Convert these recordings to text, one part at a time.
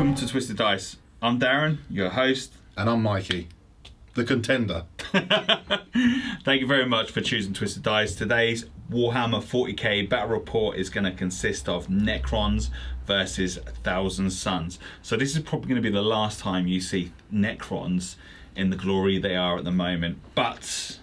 Welcome to Twisted Dice. I'm Darren, your host. And I'm Mikey, the contender. Thank you very much for choosing Twisted Dice. Today's Warhammer 40k battle report is going to consist of Necrons versus Thousand Suns. So this is probably going to be the last time you see Necrons in the glory they are at the moment. But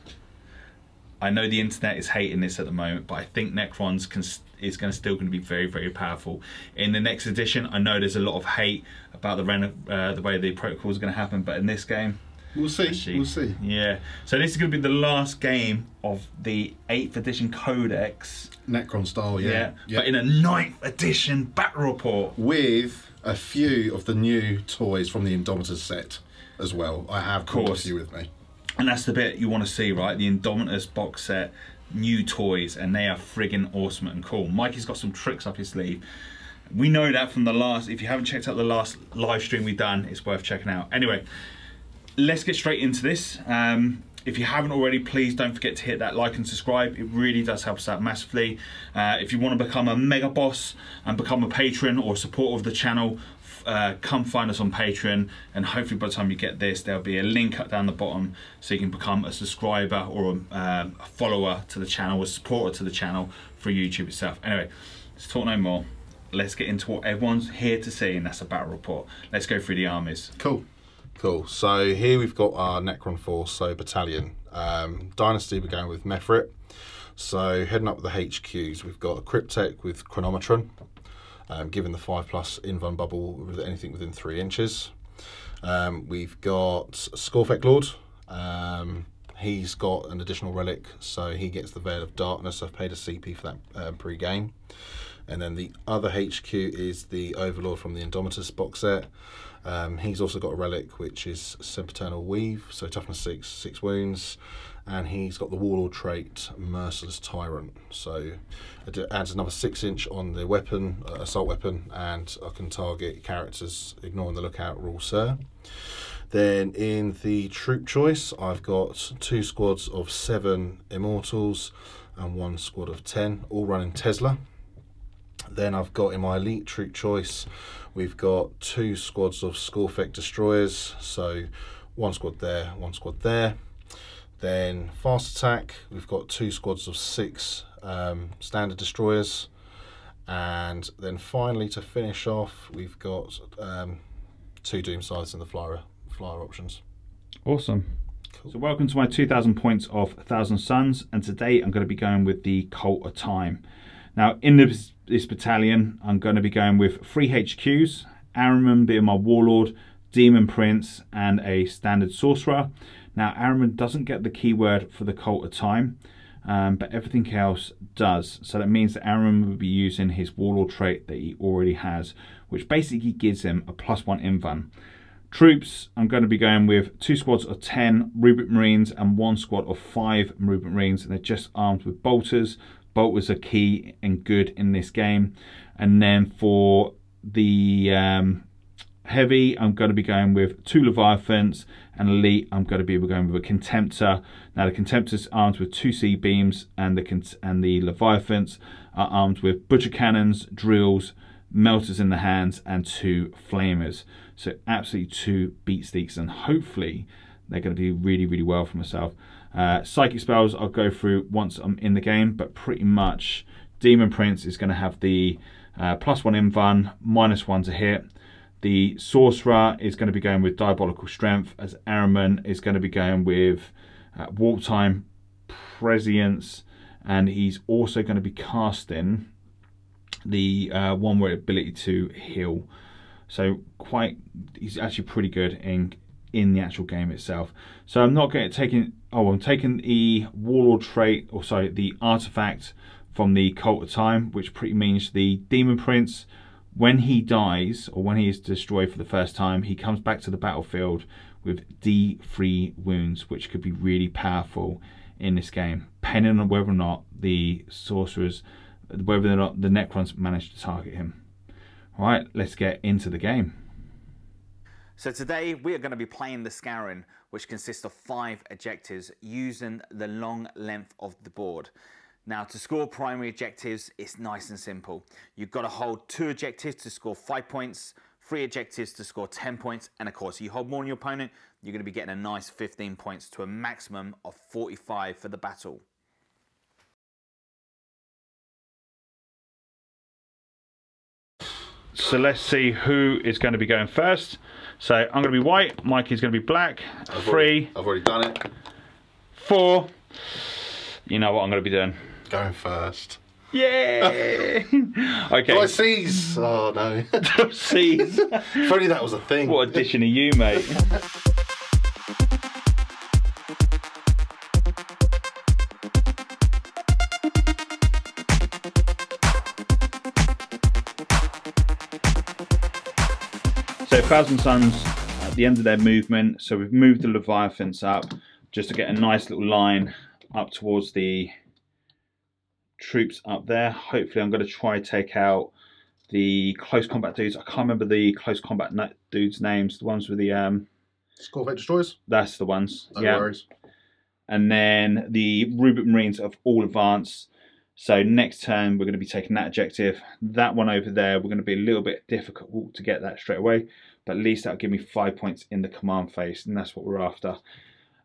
I know the internet is hating this at the moment, but I think Necrons is still going to be very, very powerful. In the next edition, I know there's a lot of hate about the way the protocol is going to happen, but in this game, we'll see. Actually, we'll see. Yeah. So this is going to be the last game of the 8th edition Codex. Necron style, yeah. But in a 9th edition battle report. With a few of the new toys from the Indomitors set as well. I have quite a few with me. And that's the bit you want to see, right? The Indomitors box set, new toys, and they are friggin' awesome and cool. Mikey's got some tricks up his sleeve. We know that from the last, if you haven't checked out the last live stream we've done, it's worth checking out. Anyway, let's get straight into this. If you haven't already, please don't forget to hit that like and subscribe. It really does help us out massively. If you want to become a mega boss and become a patron or supporter of the channel, come find us on Patreon, and hopefully by the time you get this, there'll be a link up down the bottom so you can become a subscriber or a follower to the channel, a supporter to the channel for YouTube itself. Anyway, let's talk no more. Let's get into what everyone's here to see, and that's a battle report. Let's go through the armies. Cool. So here we've got our Necron force, so Battalion. Dynasty, we're going with Mefrit. So heading up the HQs, we've got a Cryptek with Chronometron, given the 5+ invuln bubble with anything within 3 inches. We've got Scorfect Lord. He's got an additional relic, so he gets the Veil of Darkness. I've paid a CP for that pre-game. And then the other HQ is the Overlord from the Indomitors box set. He's also got a relic which is Sempiternal Weave, so toughness 6 wounds, and he's got the Warlord trait Merciless Tyrant, so it adds another 6-inch on the weapon, assault weapon, and I can target characters ignoring the lookout rule, sir. Then in the troop choice, I've got 2 squads of 7 Immortals and 1 squad of 10, all running Tesla. Then I've got in my elite troop choice, we've got 2 squads of Scorfect Destroyers, so 1 squad there, 1 squad there. Then fast attack, we've got 2 squads of 6 standard destroyers, and then finally to finish off, we've got 2 Doom Scythes and the flyer options. Awesome. Cool. So welcome to my 2,000 points of Thousand Suns, and today I'm going to be going with the Cult of Time. Now in this battalion, I'm going to be going with 3 HQs, Ahriman being my Warlord, Demon Prince, and a standard Sorcerer. Now Ahriman doesn't get the keyword for the Cult of Time, but everything else does. So that means that Ahriman will be using his Warlord trait that he already has, which basically gives him a +1 invuln. Troops, I'm going to be going with 2 squads of 10 Rubric Marines and 1 squad of 5 Rubric Marines, and they're just armed with bolters. Bolters are key and good in this game. And then for the heavy, I'm going to be going with 2 Leviathans, and elite, I'm going to be going with a Contemptor. Now the Contemptor's armed with 2 sea beams, and the Leviathans are armed with butcher cannons, drills, melters in the hands, and 2 flamers. So absolutely 2 beatsteaks, and hopefully they're going to do really, really well for myself. Psychic spells I'll go through once I'm in the game, but pretty much Demon Prince is going to have the +1 invuln, -1 to hit. The Sorcerer is going to be going with Diabolical Strength, as Ahriman is going to be going with Warptime, Prescience, and he's also going to be casting the one-word ability to heal. So he's actually pretty good in the actual game itself. So I'm not going to I'm taking the Warlord trait, or sorry, the artifact from the Cult of Time, which pretty means the Demon Prince, when he dies or when he is destroyed for the first time, he comes back to the battlefield with D3 wounds, which could be really powerful in this game, depending on whether or not the sorcerers, whether or not the Necrons manage to target him. All right, let's get into the game. So today we are going to be playing the Scarron, which consists of 5 objectives using the long length of the board. Now to score primary objectives, it's nice and simple. You've got to hold 2 objectives to score 5 points, 3 objectives to score 10 points, and of course, you hold more than your opponent, you're going to be getting a nice 15 points to a maximum of 45 for the battle. So let's see who is going to be going first. So I'm going to be white, Mikey's going to be black. I've already done it. 4. You know what I'm going to be doing? Going first. Yeah. Okay. Do I seize? Oh no. Seize. If only that was a thing. What edition are you, mate? So Thousand Suns at the end of their movement, so we've moved the Leviathans up just to get a nice little line up towards the troops up there. Hopefully I'm going to try take out the close combat dudes. I can't remember the close combat dudes' names, the ones with the Corvette destroyers? That's the ones. No worries. And then the Rubric Marines of all advanced. So next turn we're going to be taking that objective. That one over there, we're going to be a little bit difficult to get that straight away, but at least that'll give me 5 points in the command phase, and that's what we're after.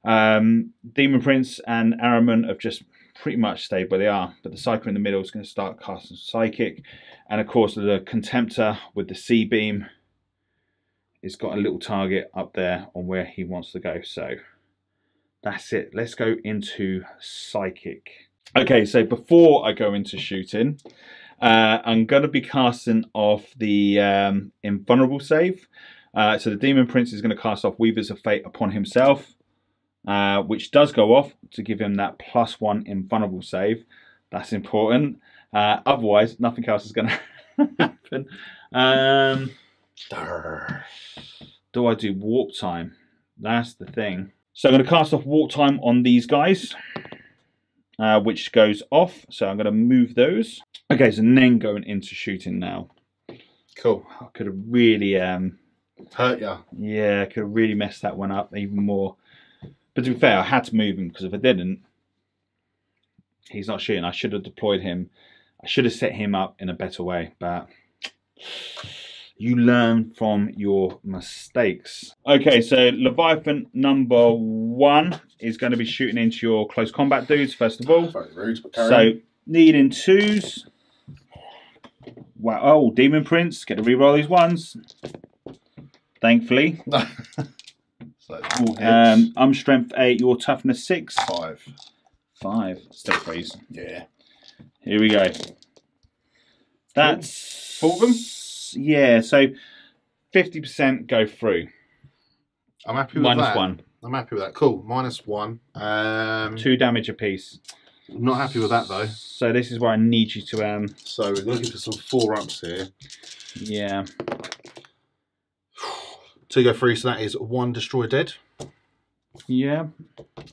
Demon Prince and Ahriman have just pretty much stayed where they are, but the Psyker in the middle is going to start casting Psychic, and of course the Contemptor with the C-beam has got a little target up there on where he wants to go. So that's it. Let's go into Psychic. Okay, so before I go into shooting, I'm going to be casting off the Invulnerable save. So the Demon Prince is going to cast off Weavers of Fate upon himself, which does go off to give him that +1 Invulnerable save. That's important. Otherwise, nothing else is going to happen. Do I do Warp Time? That's the thing. So I'm going to cast off Warp Time on these guys. Which goes off, so I'm going to move those. Okay, so then going into shooting now. Cool. I could have really hurt ya. Yeah, I could have really messed that one up even more. But to be fair, I had to move him, because if I didn't, he's not shooting. I should have deployed him. I should have set him up in a better way, but you learn from your mistakes. Okay, so Leviathan number 1 is going to be shooting into your close combat dudes, first of all. Very rude, but carry on. Needing 2s. Wow, oh, Demon Prince, get to reroll these ones. Thankfully. I'm strength 8, your toughness 6. 5. Still freeze. Yeah. Here we go. That's 4 of them? Yeah, so 50% go through. I'm happy with that. -1. I'm happy with that. Cool. -1. 2 damage apiece. I'm not happy with that though. So this is where I need you to So we're looking for some 4-ups here. Yeah. 2 go through, so that is 1 destroy dead. Yeah.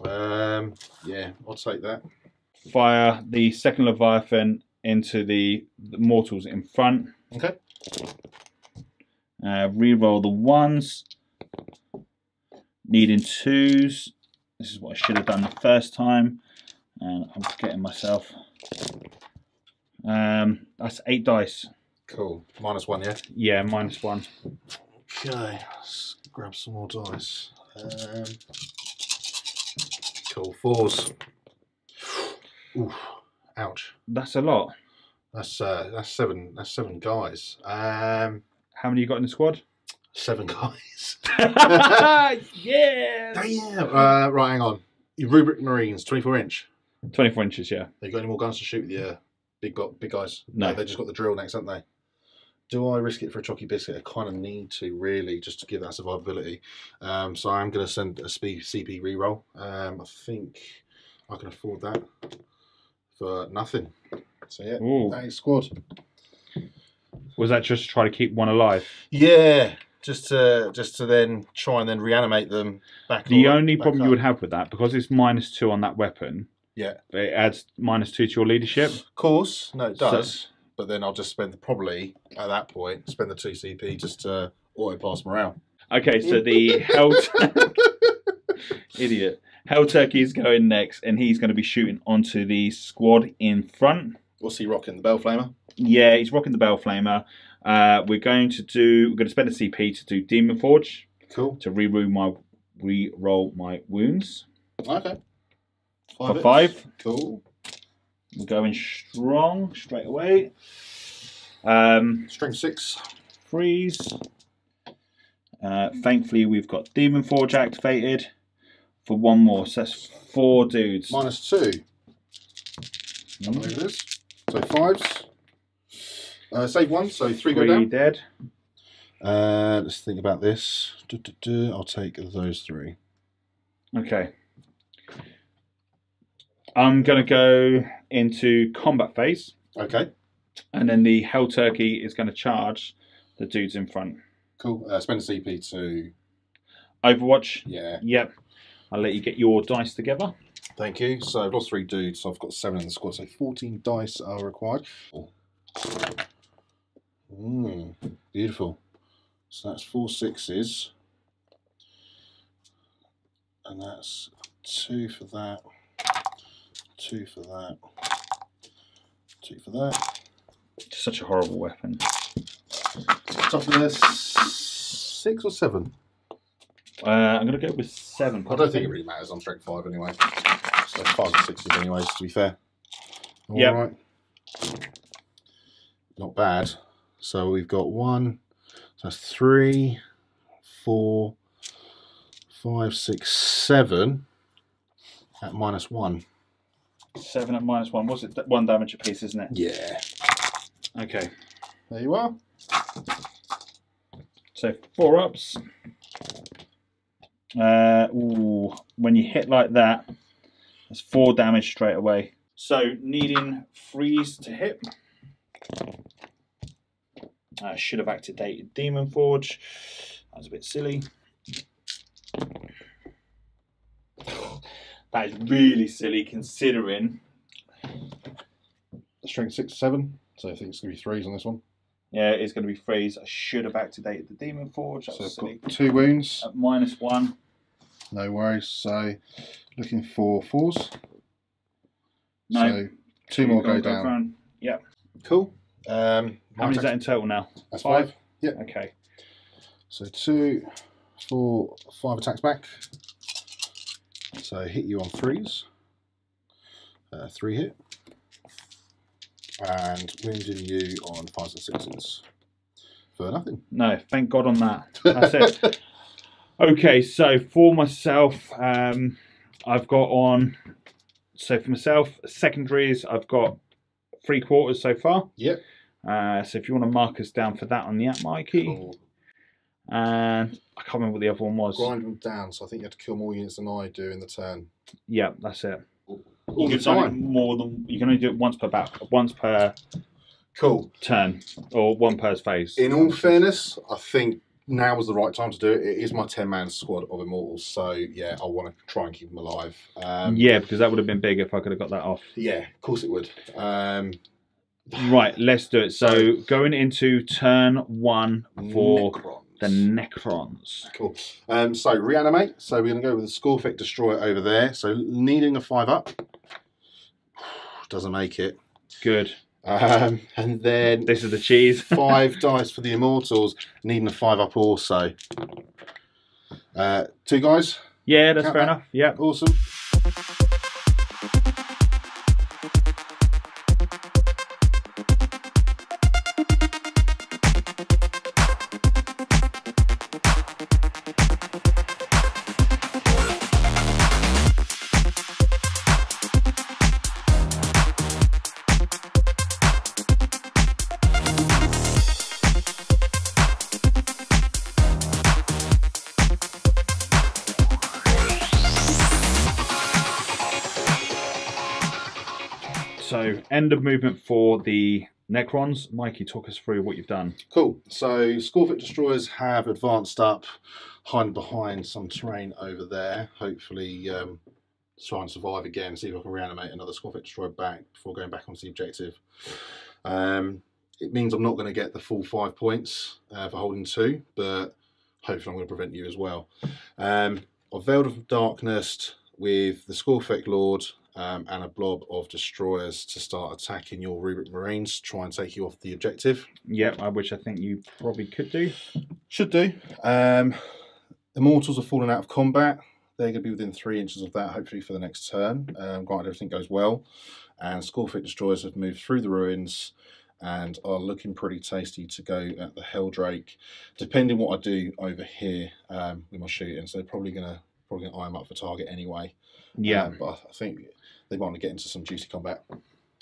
Yeah, I'll take that. Fire the second Leviathan into the mortals in front. Okay. Reroll the 1s. Needing 2s. This is what I should have done the first time, and I'm forgetting myself. That's 8 dice. Cool. -1, yeah? Yeah, -1. Okay, let's grab some more dice. Cool. 4s. Ooh, ouch. That's a lot. That's 7. That's 7 guys. How many you got in the squad? 7 guys. Yeah. Damn. Right, hang on. Your Rubric Marines, 24-inch. 24 inches, yeah. They got any more guns to shoot with the big guys? No. They just got the drill next, haven't they? Do I risk it for a chalky biscuit? I kind of need to, really, just to give that survivability. So I'm going to send a CP reroll. I think I can afford that for nothing. So yeah, Ooh. that is squad. Was that just to try to keep one alive? Yeah, just to then try and then reanimate them back. The only problem you would have with that, because it's -2 on that weapon, yeah, it adds -2 to your leadership. Of course, no, it does. So, but then I'll just spend probably at that point spend the 2 CP just to auto pass morale. okay, so the idiot Hell Turkey is going next, and he's going to be shooting onto the squad in front. What's he rocking? The Bell Flamer? Yeah, he's rocking the Bellflamer. We're going to spend a CP to do Demon Forge. Cool. To re-roll my wounds. Okay. For 5. Cool. We're going strong straight away. Strength 6. Freeze. Thankfully, we've got Demon Forge activated for 1 more. So that's 4 dudes. -2. I believe it is. So 5s. Save 1, so 3 go down. 3 dead. Let's think about this. I'll take those 3. Okay. I'm going to go into combat phase. Okay. And then the Hell Turkey is going to charge the dudes in front. Cool. Spend a CP to... Overwatch? Yeah. Yep. I'll let you get your dice together. Thank you. So I've lost 3 dudes, so I've got 7 in the squad. So 14 dice are required. Beautiful. So that's 4 6s. And that's 2 for that. 2 for that. 2 for that. Such a horrible weapon. Toughness 6 or 7? I'm going to go with 7. I don't think it really matters. I'm strength 5 anyway. So 5 or 6s anyways, to be fair. Yeah. Alright. Not bad. So we've got 1. So that's 3, 4, 5, 6, 7 at -1. 7 at -1. What's it? 1 damage a piece, isn't it? Yeah. Okay. There you are. So 4 ups. Ooh, when you hit like that, that's 4 damage straight away. So needing freeze to hit. I should have activated Demon Forge. That was a bit silly. That is really silly considering. Strength 6, 7. So I think it's going to be 3s on this one. Yeah, it's going to be freeze. I should have activated the Demon Forge. That So was I've silly. got 2 wounds. At -1. No worries. So looking for 4s. No. So 2 more go down. Yep. Cool. How many is that in total now? That's 5. Yeah. Okay. So 2, 4, 5 attacks back. So hit you on 3s. 3 hit. And wounding you on 5s and 6s. For nothing. No, thank God on that. That's it. Okay, so for myself, I've got on. So for myself, secondaries, I've got 3/4 so far. Yep. So if you want to mark us down for that on the app, Mikey. Cool. And I can't remember what the other one was. Grind them down, so I think you have to kill more units than I do in the turn. Yeah, that's it. All You the can only time. more than you can only do it once per Cool. turn, or 1 per phase. In all fairness, I think now was the right time to do it. It is my 10-man squad of Immortals, so yeah, I want to try and keep them alive. Yeah, because that would have been big if I could have got that off. Yeah, of course it would. Right, let's do it. So going into turn 1 for Necrons. the Necrons. Cool. So reanimate. So we're going to go with the Scorpic Destroyer over there. So needing a 5 up. Doesn't make it. Good. And then This is the cheese. 5 dice for the Immortals. Needing a 5 up also. 2 guys. Yeah, that's Count fair that. enough. Yeah. Awesome. So end of movement for the Necrons. Mikey, talk us through what you've done. Cool. So Scorpic Destroyers have advanced up, hiding behind some terrain over there. Hopefully try and survive again, see if I can reanimate another Scorpic Destroyer back before going back onto the objective. It means I'm not going to get the full 5 points for holding 2, but hopefully I'm going to prevent you as well. I've Veiled of Darkness with the Scorpic Lord and a blob of destroyers to start attacking your Rubric Marines, try and take you off the objective. Yep, which I think you probably could do. Should do. Immortals are falling out of combat. They're going to be within 3 inches of that, hopefully, for the next turn. Granted, everything goes well. And Skullfit Destroyers have moved through the ruins and are looking pretty tasty to go at the Helldrake. Depending what I do over here with my shooting, so they're probably gonna eye them up for target anyway. Yeah, but I think they want to get into some juicy combat.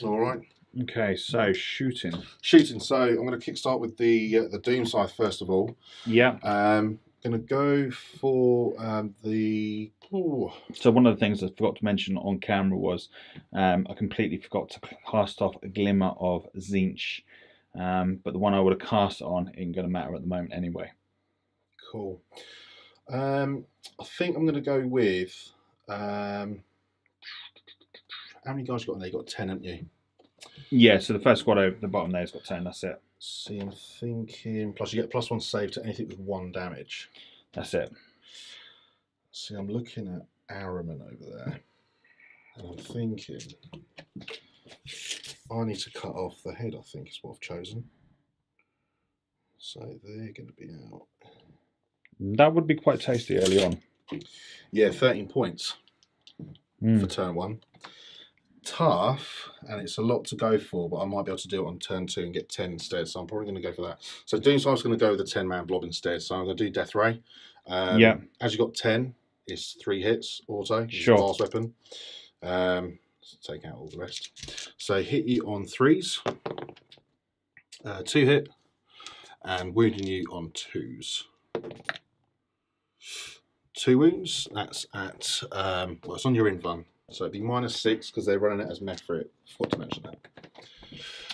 All right. Okay, so shooting. Shooting. So I'm going to kickstart with the Doom Scythe first of all. Yeah. Going to go for the. Ooh. So one of the things I forgot to mention on camera was I completely forgot to cast off a Glimmer of Tzeentch, but the one I would have cast on ain't going to matter at the moment anyway. Cool. I think I'm going to go with. How many guys you got in there? You got 10, haven't you? Yeah. So the first squad over the bottom there's got 10. That's it. See, I'm thinking. Plus, you get +1 save to anything with 1 damage. That's it. See, I'm looking at Ahriman over there, and I'm thinking I need to cut off the head. I think is what I've chosen. So they're going to be out. That would be quite tasty early on. Yeah, 13 points for turn 1. Tough, and it's a lot to go for, but I might be able to do it on turn 2 and get 10 instead, so I'm probably going to go for that. So Doomsay's going to go with a 10-man blob instead, so I'm going to do Death Ray. Yeah. As you got 10, it's 3 hits auto. Sure. Last weapon. So take out all the rest. So hit you on 3s, 2 hit, and wounding you on 2s. 2 wounds. That's at well, it's on your invuln. So it'd be -6 because they're running it as Mefrit. Forgot to mention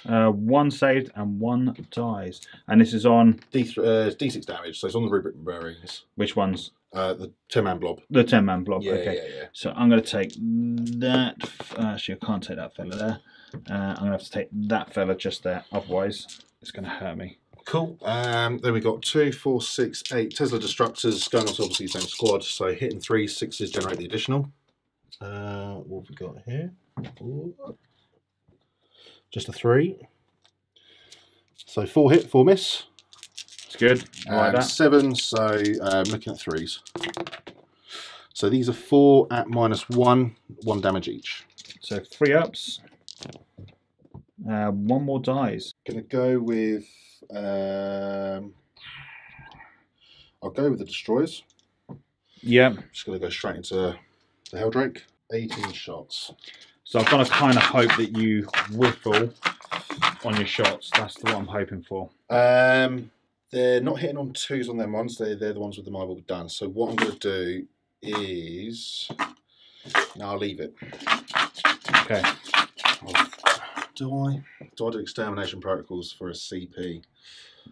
that. 1 saved and 1 dies, and this is on D6 damage. So it's on the Rubric Marines. Which ones? The 10-man blob. The 10-man blob. Yeah, okay. yeah. So I'm going to take that. Actually, I can't take that fella there. I'm going to have to take that fella just there. Otherwise, it's going to hurt me. Cool. Then we got 2, 4, 6, 8 Tesla Destructors going on to obviously the same squad. So hitting 3, 6s generate the additional. What have we got here? Ooh. Just a 3. So 4 hit, 4 miss. It's good. I like that. 7, so looking at 3s. So these are 4 at -1, 1 damage each. So 3 ups. 1 more dies. Gonna go with I'll go with the Destroyers. Yeah. Just gonna go straight into the Helldrake. 18 shots. So I've got to kind of hope that you whiffle on your shots. That's what I'm hoping for. They're not hitting on 2s on them ones. They're the ones with the marble done. So what I'm going to do is... No, I'll leave it. Okay. Do I do extermination protocols for a CP?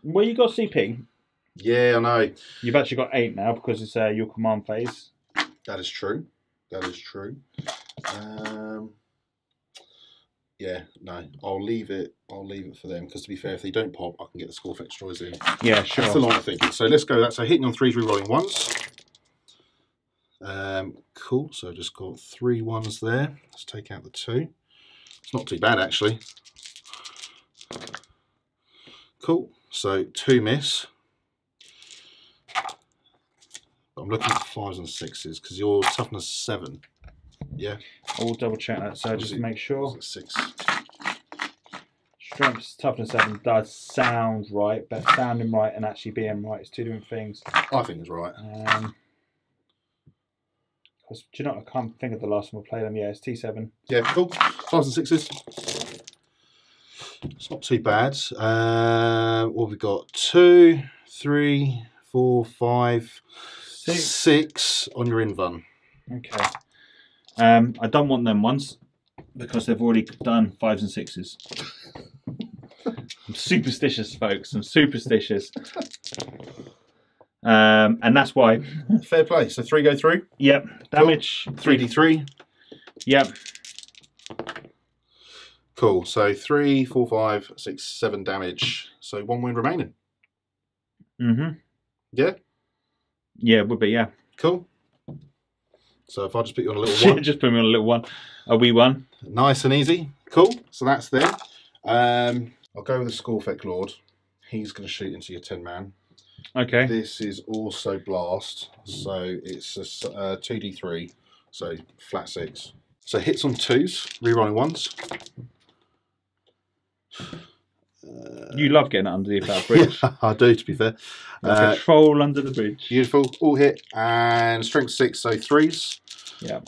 Well, you got CP. Yeah, I know. You've actually got 8 now because it's your command phase. That is true. That is true. Yeah, no, I'll leave it. I'll leave it for them because, to be fair, if they don't pop, I can get the Skullfit Destroyers in. Yeah, sure. That's the line of thinking. So let's go with that. So hitting on 3s, rerolling 1s. Cool. So just got 3 1s there. Let's take out the 2. It's not too bad actually. Cool. So 2 miss. I'm looking at 5s and 6s because your toughness 7. Yeah. I will double check that. So just to make sure. 6. Strength, toughness 7 does sound right, but sounding right and actually being right is 2 different things. I think it's right. Do you know what? I can't think of the last one we played on. Yeah, it's T7. Yeah, cool. 5s and 6s. It's not too bad. What have we got? 2, 3, 4, 5, 6 on your invuln. Okay. I don't want them ones because they've already done 5s and 6s. I'm superstitious, folks. I'm superstitious. And that's why. Fair play. So 3 go through. Yep. Damage. Cool. 3d3. Yep. Cool. So 3, 4, 5, 6, 7 damage. So 1 wound remaining. Mm-hmm. Yeah? Yeah, it would be, yeah. Cool. So if I just put you on a little one. Just put me on a little one. A wee one. Nice and easy. Cool. So that's there. I'll go with the Scorfec Lord. He's going to shoot into your 10-man. Okay. This is also blast. So it's a 2d3. So flat 6. So hits on 2s, rerolling 1s. You love getting it underneath that bridge. Yeah, I do, to be fair. Like a troll under the bridge. Beautiful. All hit. And strength 6, so 3s. Yeah.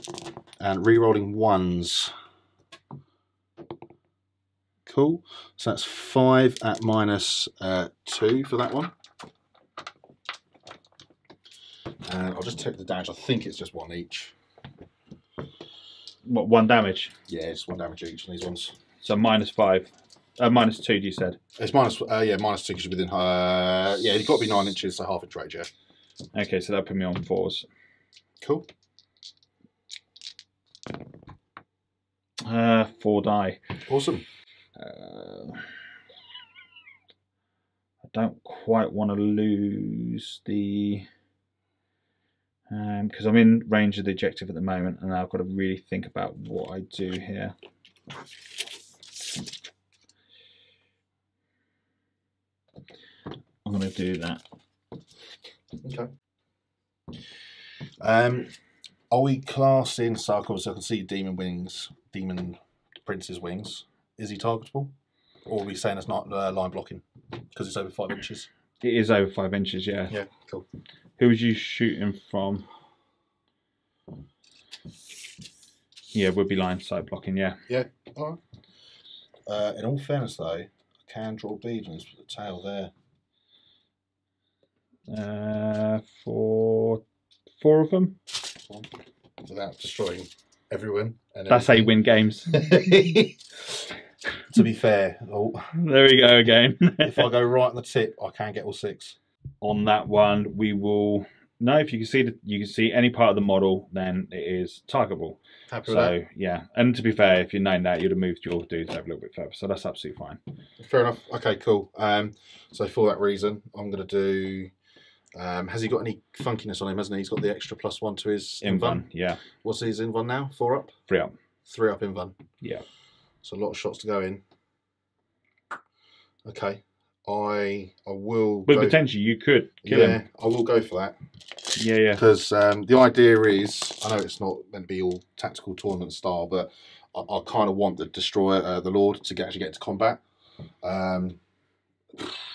And rerolling 1s. Cool. So that's 5 at -2 for that one. And I'll just take the damage. I think it's just 1 each. What, 1 damage? Yeah, it's 1 damage each on these ones. So -5. -2, you said? It's -2 because you're within. Yeah, you've got to be 9 inches, so half inch range, yeah. Okay, so that put me on 4s. Cool. 4 die. Awesome. I don't quite want to lose the... because I'm in range of the objective at the moment, and I've got to really think about what I do here. I'm going to do that. Okay. Are we classing Sarkov so I can see Demon wings, Demon Prince's wings? Is he targetable? Or are we saying it's not line blocking? Because it's over 5 inches? It is over 5 inches, yeah. Yeah, cool. Who was you shooting from? Yeah, would be line side blocking, yeah. Yeah, all right. In all fairness, though, I can draw bleed on his tail there. For 4 of them. Without destroying everyone. And that's how you win games. To be fair, there we go again. If I go right on the tip, I can get all 6. On that one, we will. No, if you can see you can see any part of the model, then it is targetable. Happy with that? Yeah, and to be fair, if you'd known that, you'd have moved your dudes over a little bit further. So that's absolutely fine. Fair enough. Okay, cool. So for that reason, I'm going to do. Has he got any funkiness on him? Hasn't he? He's got the extra +1 to his invuln. Yeah. What's his invuln now? 4 up. 3 up. 3 up invuln. Yeah. So a lot of shots to go in. Okay. I will. But potentially you could kill him. Yeah, I will go for that. Yeah, yeah. Because the idea is, I know it's not meant to be all tactical tournament style, but I kind of want the destroyer, the Lord, to actually get to combat.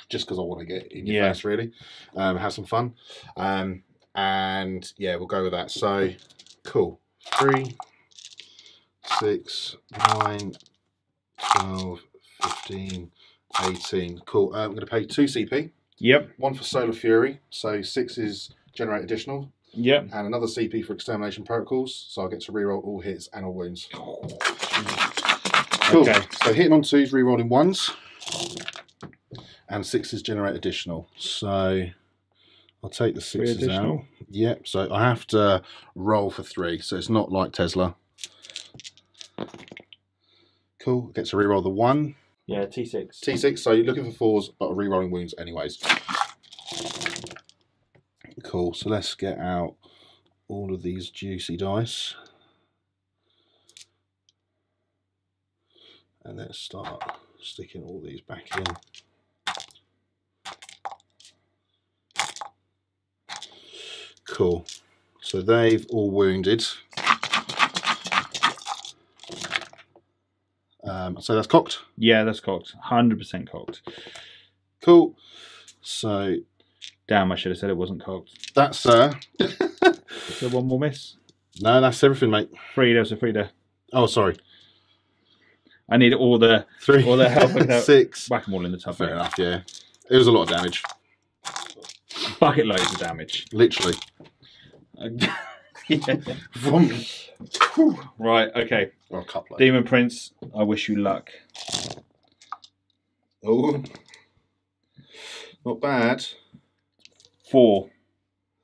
Just because I want to get in your face, really. Have some fun. And yeah, we'll go with that. So, cool. 3, 6, 9, 12, 15, 18. Cool. I'm going to pay 2 CP. Yep. 1 for Solar Fury. So 6 is generate additional. Yep. And another CP for Extermination Protocols. So I get to reroll all hits and all wounds. Cool. Okay. So hitting on 2s, rerolling 1s. And 6s generate additional. So I'll take the 6s out. Yep. So I have to roll for 3. So it's not like Tesla. Cool. Get to reroll the 1. Yeah, T6. T6. So you're looking for 4s, but rerolling wounds anyways. Cool. So let's get out all of these juicy dice. And let's start sticking all these back in. Cool. So they've all wounded. So that's cocked? Yeah, that's cocked. 100% cocked. Cool. So... Damn, I should have said it wasn't cocked. That's... Is there one more miss? No, that's everything, mate. 3 there, so 3 there. Oh, sorry. I need all the... 3. All the help. 6. Whack them all in the tub. Fair enough, yeah. It was a lot of damage. Bucket loads of damage. Literally. Yeah. Right, okay. Or a couple of Demon Prince, I wish you luck. Oh. Not bad. 4.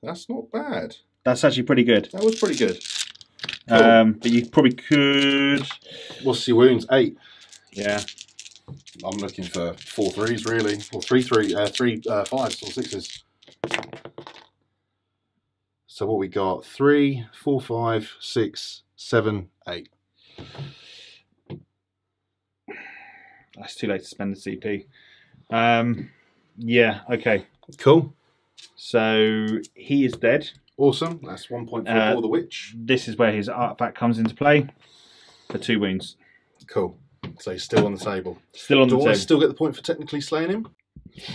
That's not bad. That's actually pretty good. That was pretty good. Cool. But you probably could... What's your wounds? 8. Yeah. I'm looking for 4 3s, really. Or 3 5s or 6s. So what we got? 3, 4, 5, 6, 7, 8. That's too late to spend the CP. Yeah, okay. Cool. So he is dead. Awesome. That's 1 point for Abhor the Witch. This is where his artifact comes into play for 2 wounds. Cool. So he's still on the table. Still on the table. Do I still get the point for technically slaying him?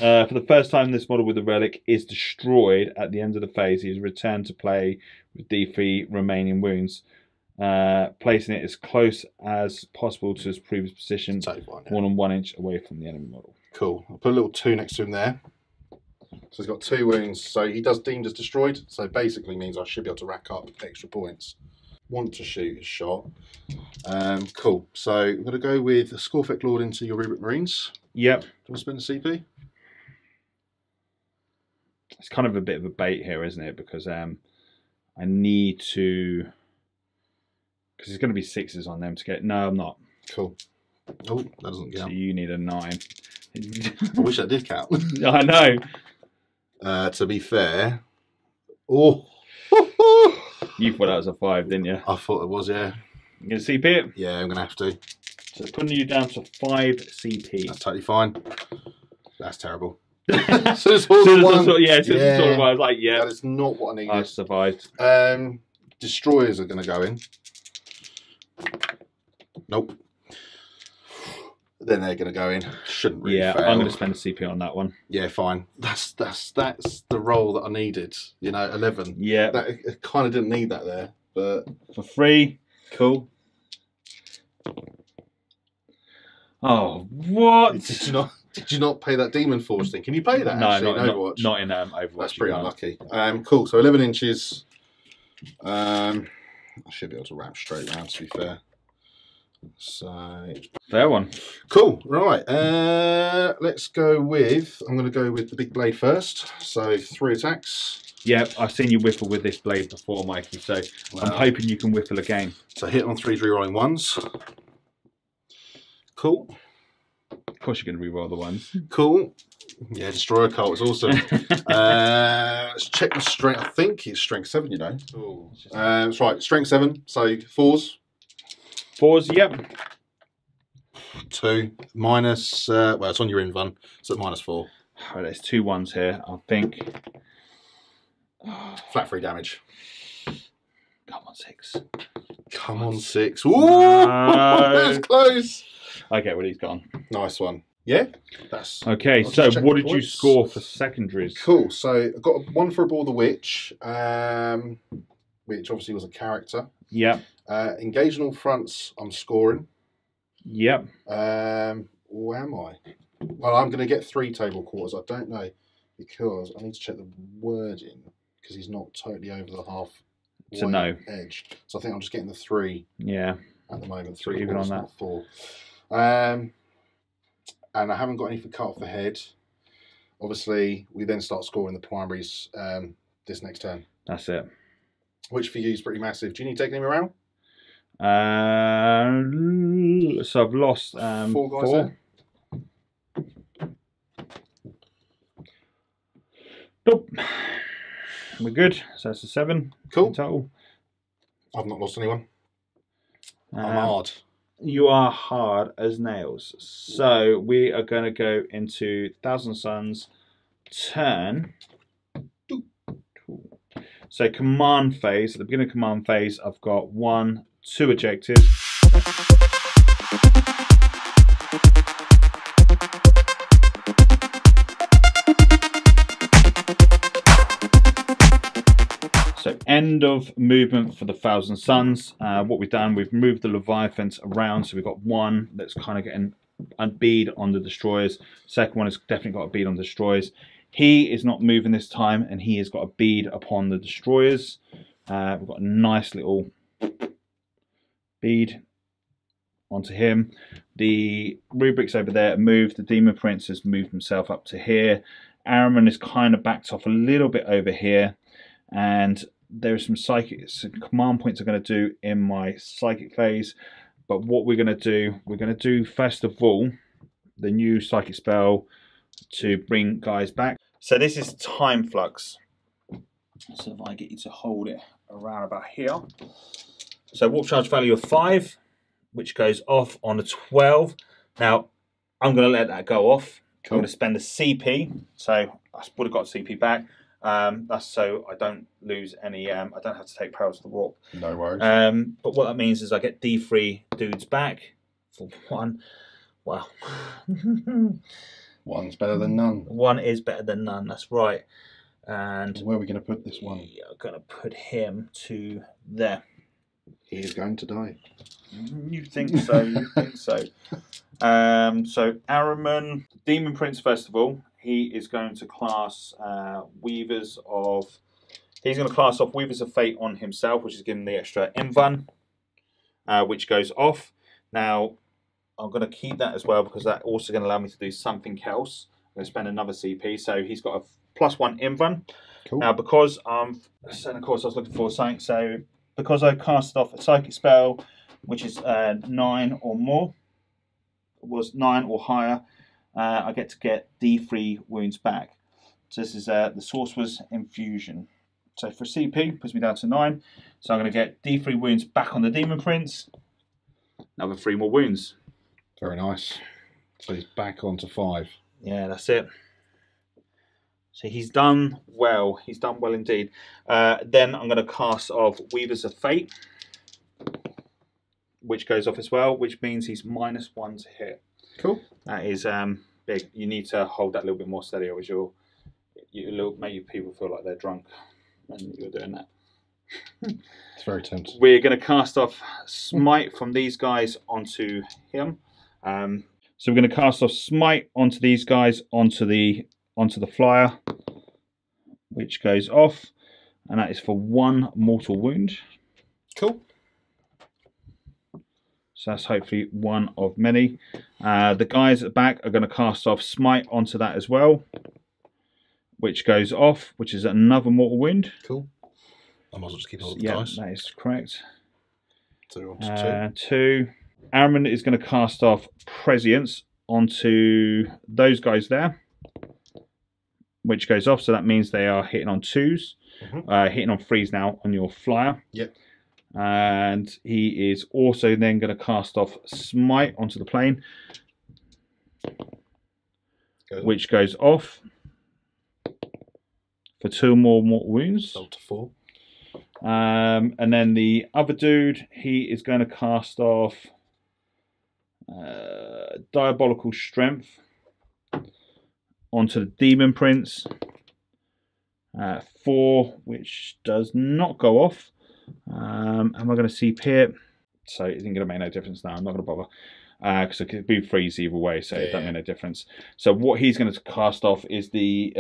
For the first time, this model with the relic is destroyed at the end of the phase. He is returned to play with D3 remaining wounds, placing it as close as possible to his previous position, more than 1 inch away from the enemy model. Cool. I'll put a little 2 next to him there. So he's got 2 wounds. So he does deemed as destroyed. So basically means I should be able to rack up extra points. Want to shoot his shot. Cool. So I'm going to go with a Scorefect Lord into your Rubric Marines. Yep. Do you want to spend the CP? It's kind of a bit of a bait here, isn't it? Because I need to... Because there's going to be 6s on them to get... No, I'm not. Cool. Oh, that doesn't count. So you need a 9. I wish that did count. I know. To be fair... Oh! You thought that was a 5, didn't you? I thought it was, yeah. You going to CP it? Yeah, I'm going to have to. So it's putting you down to 5 CP. That's totally fine. That's terrible. So it's all the one. It's all the one. I was like, yeah. That is not what I needed. I survived. Destroyers are going to go in. Nope. Then they're going to go in. Shouldn't really fail. I'm going to spend a CP on that one. Yeah, fine. That's the roll that I needed. You know, 11. Yeah. I kind of didn't need that there, but for free. Cool. Oh, what? Did you not pay that Demon Forge thing? Can you pay that? No, actually, in Overwatch? Not in Overwatch. That's pretty unlucky. Cool. So 11 inches. I should be able to wrap straight round, to be fair. So fair one. Cool. Right. Let's go with. I'm going to go with the big blade first. So 3 attacks. Yep, I've seen you whiffle with this blade before, Mikey. So I'm hoping you can whiffle again. So hit on 3 rerolling 1s. Cool. Of course, you're going to reroll the 1s. Cool. Yeah, destroy a cult. It's awesome. Let's check the strength. I think it's strength 7. You know. That's right. Strength 7. So 4s. 4s, yep. 2 minus. Well, it's on your invan, so -4. Oh, there's 2 1s here. I think. Flat 3 damage. Come on, 6. Come on, 6. Ooh, that's close. Okay, well, he's gone. Nice one. Yeah, that's okay. So, what did you score for secondaries? Cool. So, I got 1 for Abhor the Witch, which obviously was a character. Yep. Engage on all fronts. I'm scoring. Yep. Or am I? Well, I'm going to get 3 table quarters. I don't know because I need to check the wording because he's not totally over the half edge. So I think I'm just getting the 3. Yeah. At the moment, 3 even on that. Not 4. And I haven't got any for cut off the head. Obviously, we then start scoring the primaries this next turn. That's it. Which for you is pretty massive. Do you need to take any around? So I've lost 4 guys there. Nope. We're good. So that's a 7. Cool. In total. I've not lost anyone. I'm hard. You are hard as nails. So we are going to go into Thousand Suns turn. So command phase. At the beginning of command phase, I've got 1, 2 objectives. So end of movement for the Thousand Suns. What we've done, we've moved the Leviathans around. So we've got 1 that's kind of getting a bead on the destroyers. Second one has definitely got a bead on the destroyers. He is not moving this time, and he has got a bead upon the destroyers. We've got a nice little bead onto him. The rubrics over there moved. The Demon Prince has moved himself up to here. Ahriman is kind of backed off a little bit over here. And there are some command points I'm going to do in my psychic phase. But what we're going to do first of all, the new psychic spell to bring guys back. So this is Time Flux. So if I get you to hold it around about here. So warp charge value of 5, which goes off on a 12. Now, I'm going to let that go off. Cool. I'm going to spend a CP. So I would have got CP back. That's so I don't lose any, I don't have to take Perils to the Warp. No worries. But what that means is I get D3 dudes back for 1. Wow. One's better than none. 1 is better than none, that's right. And where are we going to put this one? I'm going to put him to there. He is going to die. You think so, you think so. So Ahriman, Demon Prince first of all, he is going to class Weavers of... He's going to class off Weavers of Fate on himself, which is giving the extra Invan, which goes off. Now, I'm going to keep that as well because that's also going to allow me to do something else. I'm going to spend another CP. So he's got a +1 Invan. Cool. Now, because and of course I was looking for something. So because I cast off a psychic spell, which is 9 or more, was 9 or higher, I get to get D3 wounds back. So this is the Sorcerer's Infusion. So for CP, puts me down to 9. So I'm going to get D3 wounds back on the Demon Prince. Another 3 more wounds. Very nice. So he's back onto 5. Yeah, that's it. So he's done well. He's done well indeed. Then I'm going to cast off Weavers of Fate, which goes off as well, which means he's -1 to hit. Cool. That is big. You need to hold that a little bit more steady, or you'll make people feel like they're drunk when you're doing that. It's very tempting. We're going to cast off Smite from these guys onto him. So we're going to cast off Smite onto these guys onto the flyer, which goes off, and that is for 1 mortal wound. Cool. So that's hopefully one of many. The guys at the back are going to cast off Smite onto that as well, which goes off, which is another mortal wound. Cool. I might as well just keep holding the dice. Yeah, that is correct. 2 onto 2. 2. Ahriman is going to cast off Prescience onto those guys there, which goes off. So that means they are hitting on 2s, hitting on 3s now on your flyer. Yep. And he is also then going to cast off Smite onto the plane, which goes off for 2 more mortal wounds. Up to 4. And then the other dude, he is going to cast off Diabolical Strength onto the Demon Prince. 4, which does not go off. Am I going to CP it? So it isn't going to make no difference now. I'm not going to bother because it could be freeze either way, so it doesn't make no difference. So what he's going to cast off is the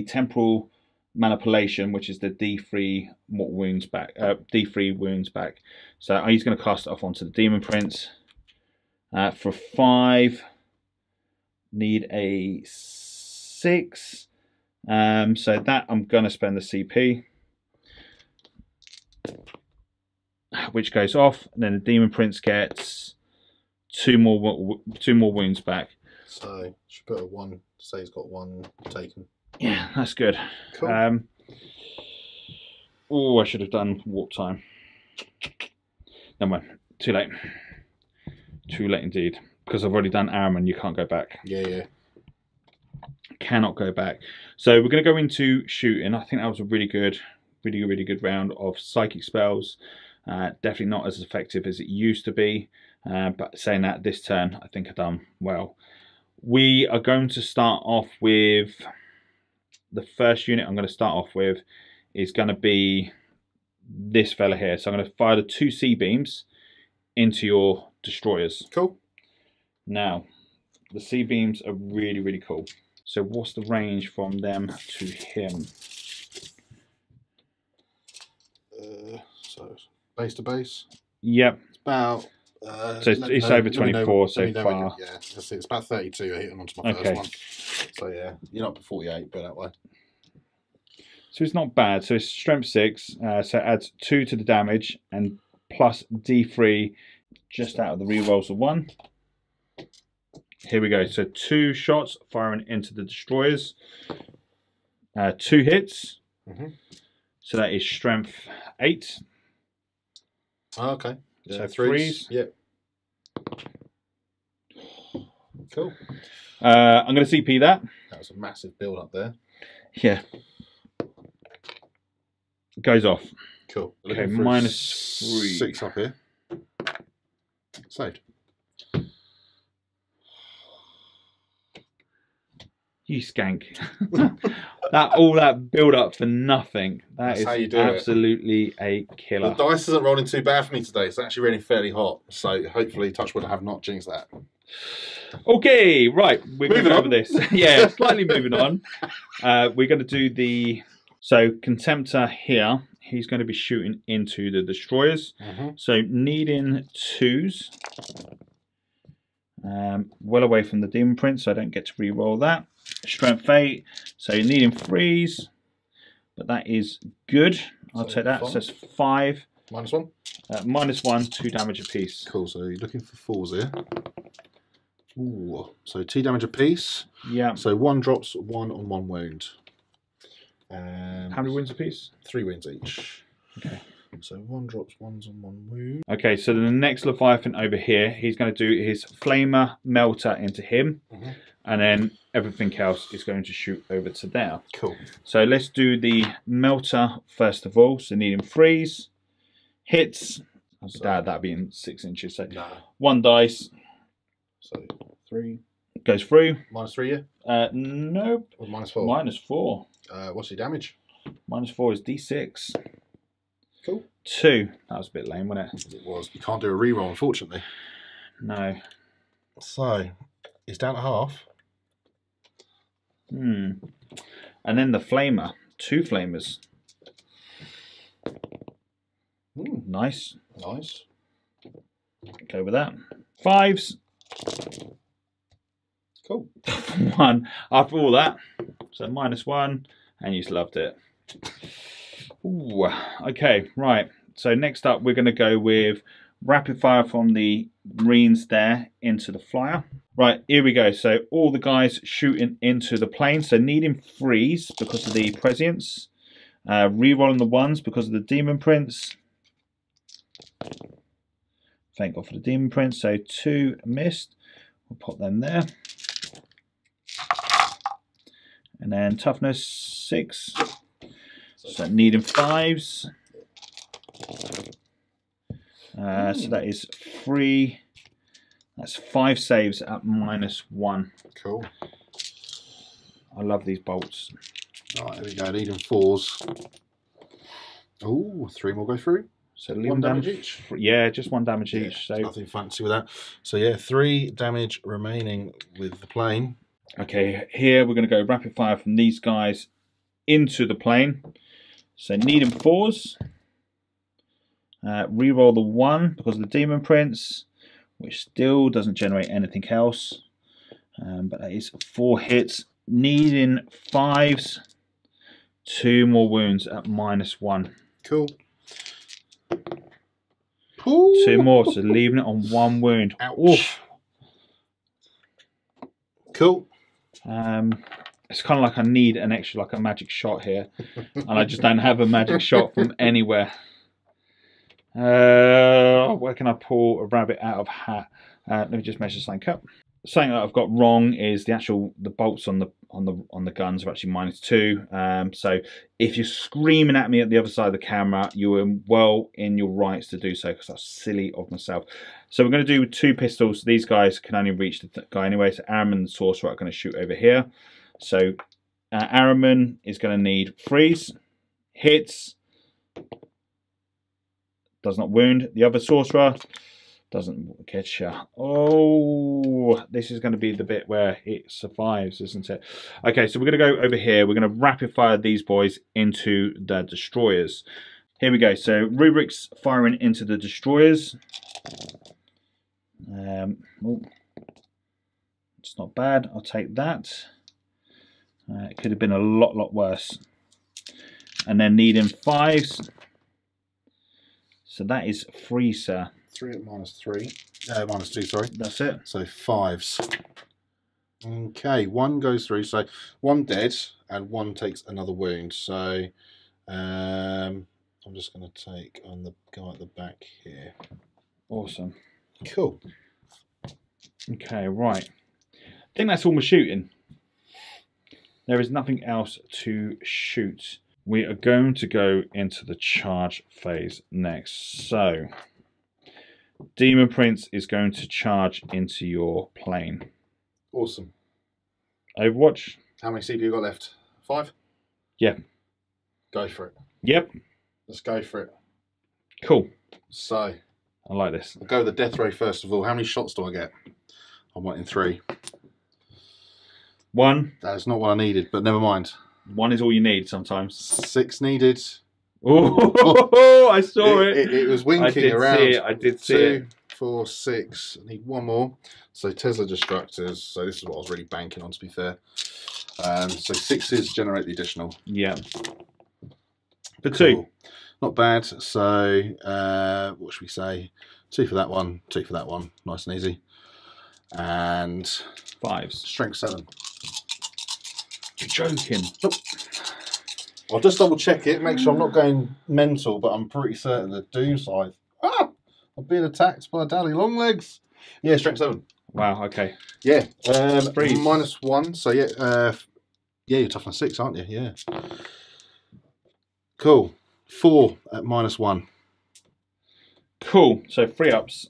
Temporal Manipulation, which is the D3 mortal wounds back. D3 wounds back. So he's going to cast it off onto the Demon Prince for 5. Need a 6. So that I'm going to spend the CP, which goes off, and then the Demon Prince gets 2 more wounds back. So should put a 1. Say he's got 1 taken. Yeah, that's good. Cool. Oh, I should have done warp time. Never mind. Too late. Too late indeed. Because I've already done Ahriman, you can't go back. Yeah. Cannot go back. So we're going to go into shooting. I think that was a really good round of psychic spells. Definitely not as effective as it used to be. But saying that, this turn, I think I've done well. We are going to start off with... The first unit I'm going to start off with is going to be this fella here. So I'm going to fire the 2 C-beams into your destroyers. Cool. Now, the C-beams are really, really cool. So what's the range from them to him? So base to base? Yep. It's about... so it's over 24 so far. Yeah, it's about 32. I hit them onto my first one. So yeah, you're not up to 48, but that way. So it's not bad. So it's strength 6, so it adds 2 to the damage and plus D3 just out of the rerolls of 1. Here we go. So 2 shots firing into the destroyers. 2 hits. Mm-hmm. So that is strength 8. Oh, okay. So Yeah, threes. Yep. Cool. I'm going to CP that. That was a massive build up there. Yeah. Goes off. Cool. Okay, Looking for -3. 6 up here. Saved. You skank. all that build up for nothing. That's Is how you do absolutely a killer. The dice isn't rolling too bad for me today. It's actually raining fairly hot. So hopefully, touch wood, I have not jinxed that. Okay, right. We're going to Moving go over on. this. Yeah, slightly moving on. We're going to do the... So, Contemptor here, he's going to be shooting into the destroyers. Mm-hmm. So, needing 2s. Well away from the Demon Prince, so I don't get to re-roll that. Strength 8, so you're needing 3s. But that is good. I'll take that. So it's 5. -1? -1, 2 damage apiece. Cool, so you're looking for 4s here. Ooh, so 2 damage apiece. Yeah. So 1 drops, 1 on 1 wound. How many wounds apiece? 3 wounds each. Okay. So 1 drops, 1's on 1 wound. Okay, so the next Leviathan over here, he's going to do his Flamer Melter into him. Mm-hmm. And then everything else is going to shoot over to there. Cool. So let's do the Melter first of all. So needing 3s. Hits. So, That'd be in 6 inches. So no. 1 dice. So 3. Goes through. -3, yeah? Nope. Or -4? -4. What's your damage? -4 is D6. Cool. 2. That was a bit lame, wasn't it? It was. You can't do a reroll, unfortunately. No. So, it's down to half. And then the Flamer. 2 Flamers. Nice. Nice. Go with that. 5s. Cool. 1 after all that. So -1, and you just loved it. Ooh, okay, right. So next up, we're going to go with rapid fire from the Marines there into the flyer. Right, here we go. So all the guys shooting into the plane. So needing 3s because of the Prescience. Rerolling the 1s because of the Demon Prince. Thank God for the Demon Prince. So 2 missed. We'll pop them there. And then toughness 6. So needing 5s. So that is 3. That's 5 saves at -1. Cool. I love these bolts. Alright, here we go. Needing 4s. Ooh, 3 more go through. So leave 1 them damage each? Yeah, just 1 damage Yeah, each. So nothing fancy with that. So yeah, 3 damage remaining with the plane. okay, here we're going to go rapid fire from these guys into the plane. So needing 4s. Reroll the 1 because of the Demon Prince, which still doesn't generate anything else. But that is 4 hits. Needing 5s. 2 more wounds at -1. Cool. Ooh. 2 more, so leaving it on 1 wound. Ouch. Oof. Cool. It's kind of like I need an extra, like a magic shot here, and I just don't have a magic shot from anywhere. Where can I pull a rabbit out of a hat? Let me just measure something up. Something that I've got wrong is the bolts on the guns are actually -2. So if you're screaming at me at the other side of the camera, you are well in your rights to do so, because that's silly of myself. So we're going to do 2 pistols. These guys can only reach the guy anyway. So Ahriman and Sorcerer are going to shoot over here. So Ahriman is going to need 3s, hits, does not wound. The other Sorcerer doesn't get you. Oh, this is going to be the bit where it survives, isn't it? Okay, so we're going to go over here. We're going to rapid fire these boys into the destroyers. Here we go. So rubrics firing into the destroyers. Oh, it's not bad. I'll take that. It could have been a lot worse. And then needing 5s. So that is 3, sir. 3 at -3. -2, sorry. That's it. So 5s. Okay, 1 goes through. So 1 dead. and 1 takes another wound. So I'm just going to take on the guy at the back here. Awesome. Cool. Okay, right. I think that's all my shooting. There is nothing else to shoot. We are going to go into the charge phase next. So, Demon Prince is going to charge into your plane. Awesome. Overwatch? How many CP you got left? 5? Yeah. Go for it. Yep. Let's go for it. Cool. So, I like this. I'll go with the death ray first of all. How many shots do I get? I'm wanting 3. 1. That's not what I needed, but never mind. 1 is all you need sometimes. 6 needed. Oh, I saw it. It was winking around. I did see it. 2, 4, 6. I need 1 more. So Tesla Destructors. So this is what I was really banking on, to be fair. So 6s generate the additional. Yeah. For Cool. 2. Not bad. So what should we say? 2 for that one. 2 for that one. Nice and easy. And 5s. strength 7. You're joking. Nope. I'll just double check it, make sure I'm not going mental, but I'm pretty certain the Doom Scythe. Ah! I'm being attacked by Daddy Longlegs. Yeah, strength 7. Wow, okay. Yeah. Freeze. -1. So yeah, yeah, you're tough on 6, aren't you? Yeah. Cool. 4 at -1. Cool. So 3 ups.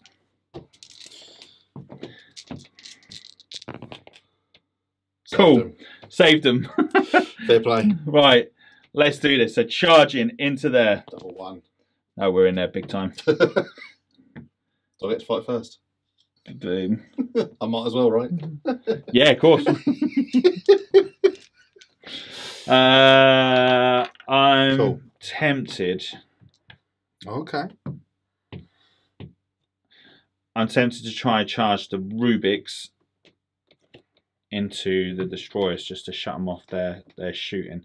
Cool. Saved them. Fair play. Right. Let's do this. So charging into there. Double 1. Oh, we're in there big time. Do I get to fight first? Boom. I might as well, right? Yeah, of course. I'm Cool. tempted. Okay. I'm tempted to try and charge the Rubiks into the destroyers just to shut them off their shooting.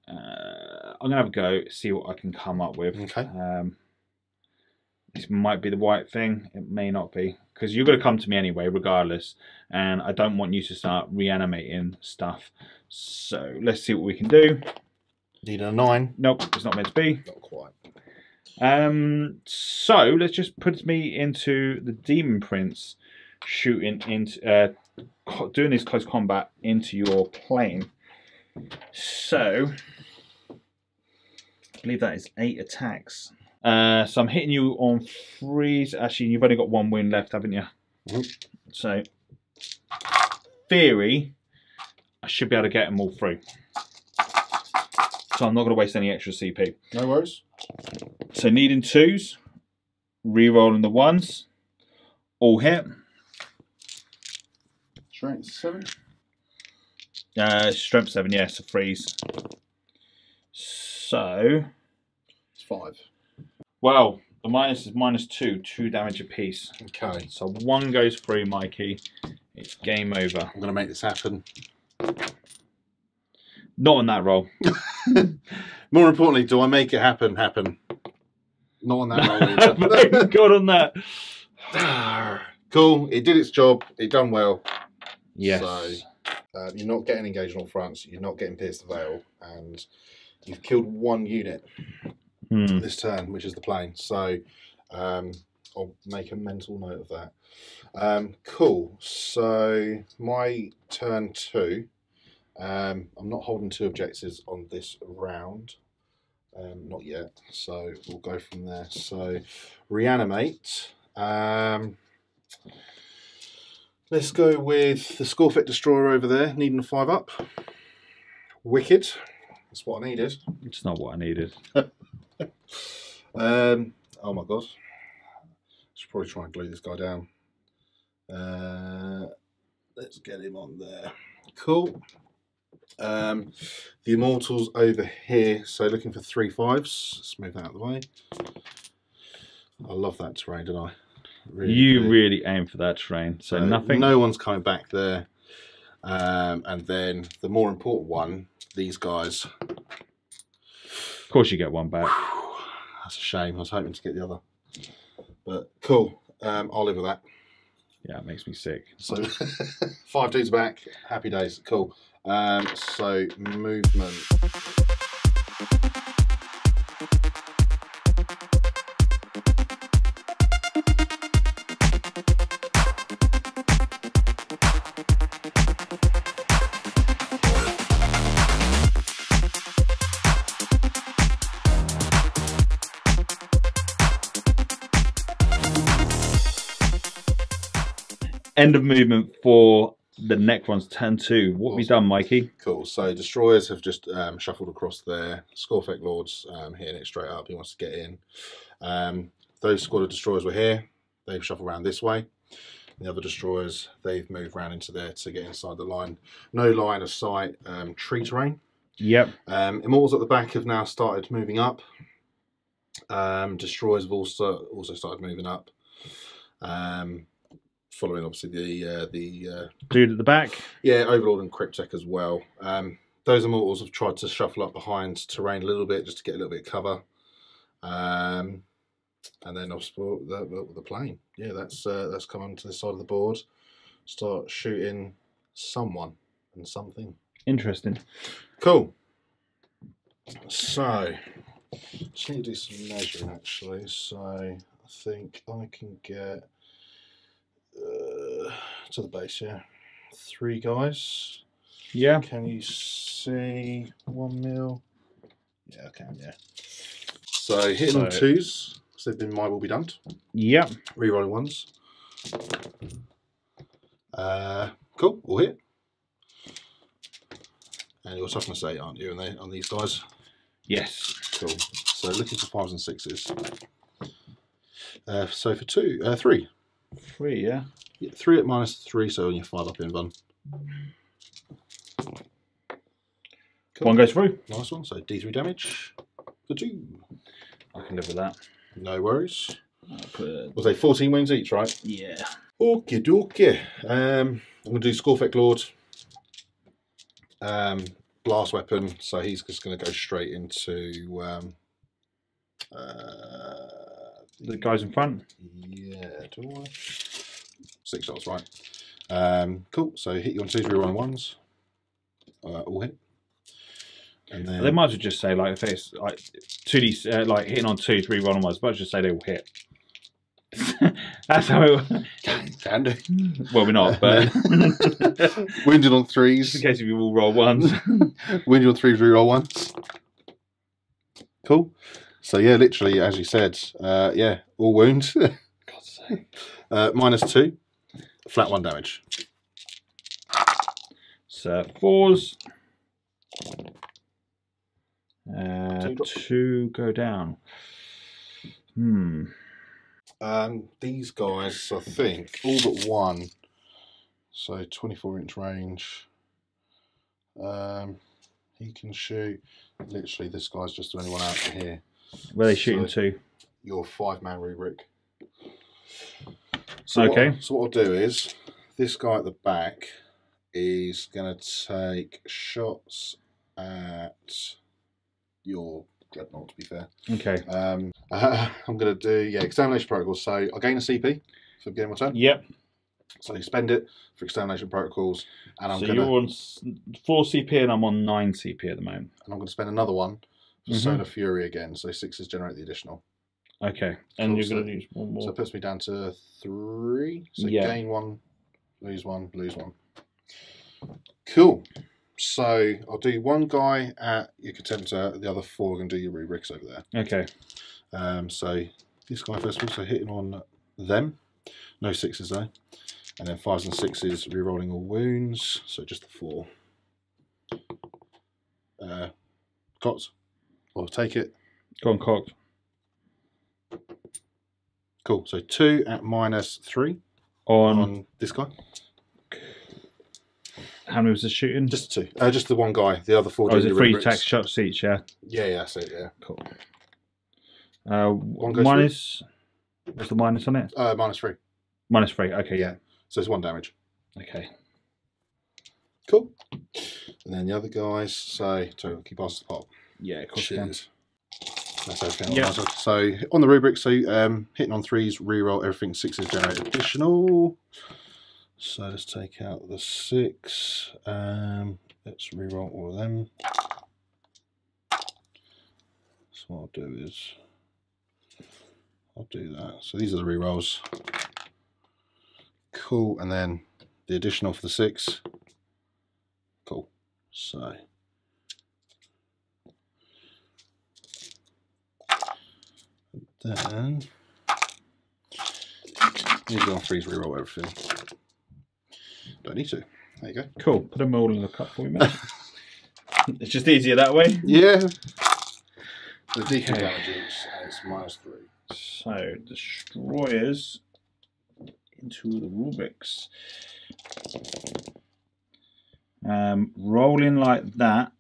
I'm gonna have a go, see what I can come up with. Okay. This might be the right thing. It may not be, because you're gonna come to me anyway, regardless, and I don't want you to start reanimating stuff. So let's see what we can do. Need a 9. Nope, it's not meant to be. Not quite. So let's just put me into the Demon Prince, shooting into, doing this close combat into your plane. So I believe that is 8 attacks. So I'm hitting you on 3s. Actually, you've only got 1 wound left, haven't you? Mm-hmm. So, theory, I should be able to get them all through. So I'm not going to waste any extra CP. No worries. So needing 2s, re-rolling the 1s, all hit. Strength 7. Strength 7, yeah, so freeze. So, It's 5. well, the minus is -2, 2 damage apiece. Okay. So 1 goes through, Mikey. It's game over. I'm going to make this happen. Not on that roll. More importantly, do I make it happen? Not on that roll either. Thank God on that. Cool. It did its job. It done well. Yes. So, you're not getting engaged on all fronts. You're not getting pierced the veil. And you've killed 1 unit this turn, which is the plane. So, I'll make a mental note of that. Cool. So, my turn 2. I'm not holding 2 objectives on this round. Not yet. So, we'll go from there. So, reanimate. Let's go with the Scorefit Destroyer over there, needing a 5 up. Wicked. That's what I needed. It's not what I needed. Oh my god. Should probably try and glue this guy down. Let's get him on there. Cool. The Immortals over here, so looking for 3 5s. Let's move that out of the way. I love that terrain, don't I? Really You do. really aim for that terrain. So nothing. No one's coming back there. And then the more important one, these guys. Of course you get 1 back. That's a shame. I was hoping to get the other. But cool. I'll live with that. Yeah, it makes me sick. So 5 dudes back. Happy days. Cool. So movement. End of movement for the Necrons turn 2. What have you done, Mikey? Cool. So destroyers have just shuffled across there. Skull Effect Lords hitting it straight up. He wants to get in. Those squad of destroyers were here. They've shuffled around this way. The other destroyers, they've moved around into there to get inside the line. No line of sight. Tree terrain. Yep. Immortals at the back have now started moving up. Destroyers have also started moving up. Following obviously the dude at the back. Yeah, Overlord and Cryptek as well. Those Immortals have tried to shuffle up behind terrain a little bit just to get a little bit of cover. And then obviously the plane. Yeah, that's come onto the side of the board. Start shooting someone and something. Interesting. Cool. So just need to do some measuring actually. So I think I can get to the base, yeah. 3 guys. Yeah. Can you see 1 mil? Yeah, I can, yeah. So hitting on 2s, so they've been my will be done. Yep. Rerolling 1s. Cool, all hit. And you're toughness 8, aren't you, on these guys? Yes. Cool. So looking for 5s and 6s. So for 3. 3, yeah. Yeah, 3 at -3, so on your 5 up in one. Cool. 1 goes through. Nice one. So D3 damage for 2. I can live with that. No worries. Put... Was they 14 wounds each, right? Yeah. Okie dokie. I'm going to do Skull Effect Lord. Blast weapon. So he's just going to go straight into the guys in front. Yeah. Do I? 6 shots, right? Cool. So hit you on 2s, reroll 1s. All hit. And then they might as well just say, like, if it's like 2D, like hitting on 2, 3, 1 on 1s, might as well just say they all hit. That's how it can do. Well, we're not, but wounded on 3s. Just in case if you all roll 1s. Wounded on 3s, reroll 1s. Cool. So yeah, literally, as you said, yeah, all wounds. God's sake. -2. Flat 1 damage. So 4s. 2 go down. These guys, I think, all but 1. So 24-inch range. He can shoot. Literally, this guy's just the only one out here. Where are they shooting to? Your 5-man rubric. So okay. So what I'll do is, this guy at the back is going to take shots at your Dreadnought, to be fair. Okay. I'm going to do, Extermination Protocols. So I'll gain a CP for beginning my turn. Yep. So you spend it for Extermination Protocols. And I'm you're on 4 CP and I'm on 9 CP at the moment. And I'm going to spend another one for Solar Fury again. So 6s generate the additional. Okay. And Cool. you're going to use 1 more. So it puts me down to 3. So gain 1, lose 1, lose 1. Cool. So I'll do 1 guy at your Contemptor, the other 4 are going to do your rubrics over there. Okay. So this guy first of all, so hitting on them. No 6s though. And then 5s and 6s, re-rolling all wounds. So just the 4. Cots. I'll take it. Go on, cocked. Cool. So 2 at -3 on this guy. How many was the shooting? Just 2. Just the 1 guy. The other 4. Oh, is it 3 attack shots each? Yeah. Yeah, that's it. Yeah. Cool. Minus. What's the minus on it? -3. -3. Okay, yeah. So it's 1 damage. Okay. Cool. And then the other guys, so keep us the pop. Yeah, of course. Cheers. That's everything. Yeah. So on the rubric, so hitting on 3s, reroll everything 6s generate additional. So let's take out the 6. let's reroll all of them. So what I'll do is I'll do that. So these are the rerolls. Cool, and then the additional for the 6. Cool. So then maybe I'll freeze reroll everything. Don't need to. There you go. Cool. Put them all in the cup for me, mate. It's just easier that way. Yeah. The deacon damages is -3. So destroyers into the rubrics. Rolling like that.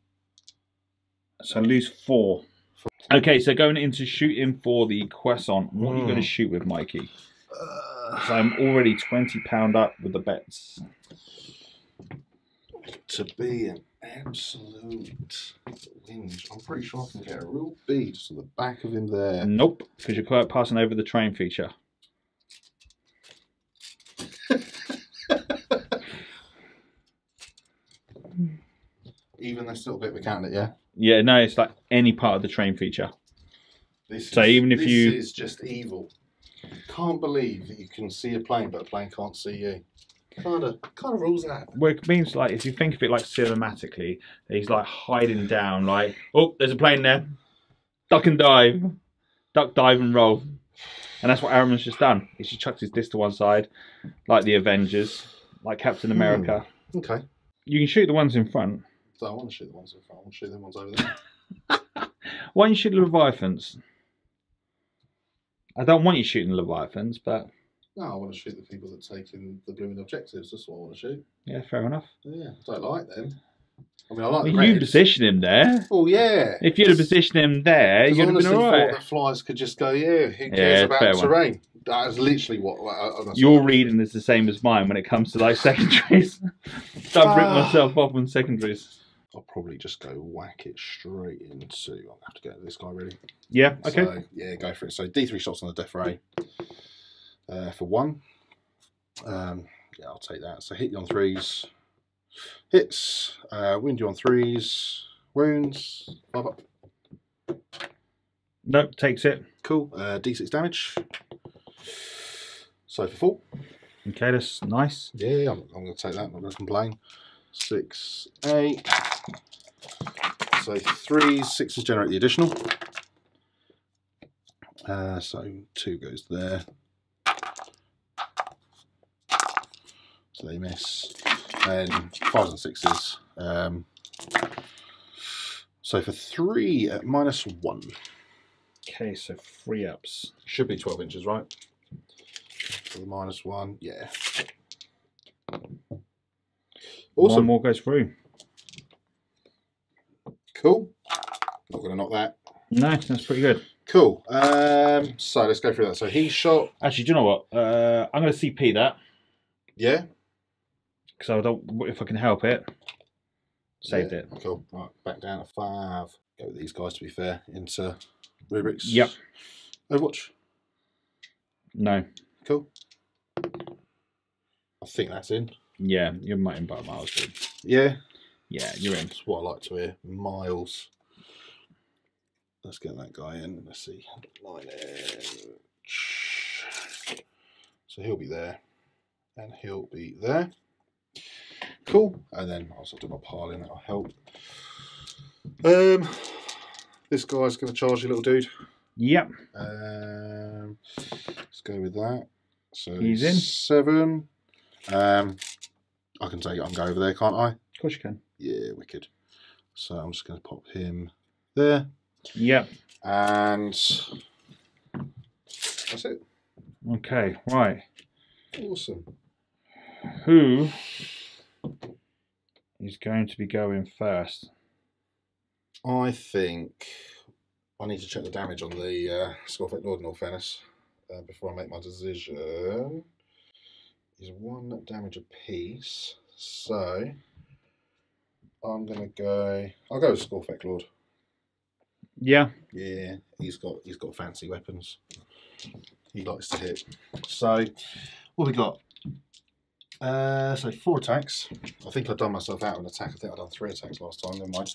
So lose 4. Okay, so going into shooting for the Croissant. What are you going to shoot with, Mikey? So I'm already £20 up with the bets. To be an absolute whinge, I'm pretty sure I can get a real B just on the back of him there. Nope, because you're quite passing over the train feature. Even this little bit we counted it, yeah? Yeah, no, it's like any part of the train feature. This is just evil. Can't believe that you can see a plane, but a plane can't see you. Kind of rules that. Well, it means, like, if you think of it like cinematically, he's like hiding down, like, oh, there's a plane there. Duck and dive. Duck, dive and roll. And that's what Ahriman's just done. He's just chucked his disc to one side, like the Avengers, like Captain America. Okay. You can shoot the ones in front. So I want to shoot the ones in front. I want to shoot the ones over there. Why don't you shoot the Leviathans? I don't want you shooting the Leviathans, but... No, I want to shoot the people that take in the blooming objectives. That's what I want to shoot. Yeah, fair enough. Yeah, I don't like them. I mean, I like well, the you position him there. Oh, yeah. If you'd have positioned him there, you'd have been alright. Thought that flyers could just go, yeah, who cares about terrain? That is literally what... Your reading is the same as mine when it comes to, like, secondaries. Don't rip myself off on secondaries. I'll probably just go whack it straight into... I'll have to get this guy ready. Yeah, okay. So, yeah, go for it. So, D3 shots on the death ray. For 1. Yeah, I'll take that. So hit you on 3s. Hits. Wound you on 3s. Wounds. 5 up. Nope, takes it. Cool. D6 damage. So for 4. Okay, that's nice. Yeah, I'm going to take that. I'm not going to complain. 6, 8. So 3s, 6s generate the additional. So 2 goes there. So they miss. And 5s and 6s. So for 3 at -1. Okay, so 3 ups. Should be 12 inches, right? For the -1, yeah. Awesome. 1 more goes through. Cool. Not going to knock that. No, that's pretty good. Cool. So let's go through that. So he shot. Actually, do you know what? I'm going to CP that. Yeah. Because I don't. If I can help it. Saved it. Cool. Right, back down to 5. Go with these guys, to be fair, into rubrics. Yep. Overwatch. No. Cool. I think that's in. Yeah, you're in by miles, dude. Yeah. Yeah, you're in. That's what I like to hear. Miles. Let's get that guy in. Let's see. 9 inch. So he'll be there. And he'll be there. Cool. And then I'll also do my piling. That'll help. This guy's going to charge you, little dude. Yep. Let's go with that. So he's in. 7. I can take it. I can go over there, can't I? Of course you can. Yeah, wicked. So I'm just going to pop him there. Yep. And that's it. Okay, right. Awesome. Who is going to be going first? I think I need to check the damage on the Scorpion Lord in all fairness before I make my decision. Is 1 damage apiece, so I'm gonna go. I'll go with Scorpion Lord. Yeah. Yeah, he's got fancy weapons. He likes to hit. So what we got? So 4 attacks. I think I've done myself out of an attack. I think I've done 3 attacks last time. Never mind.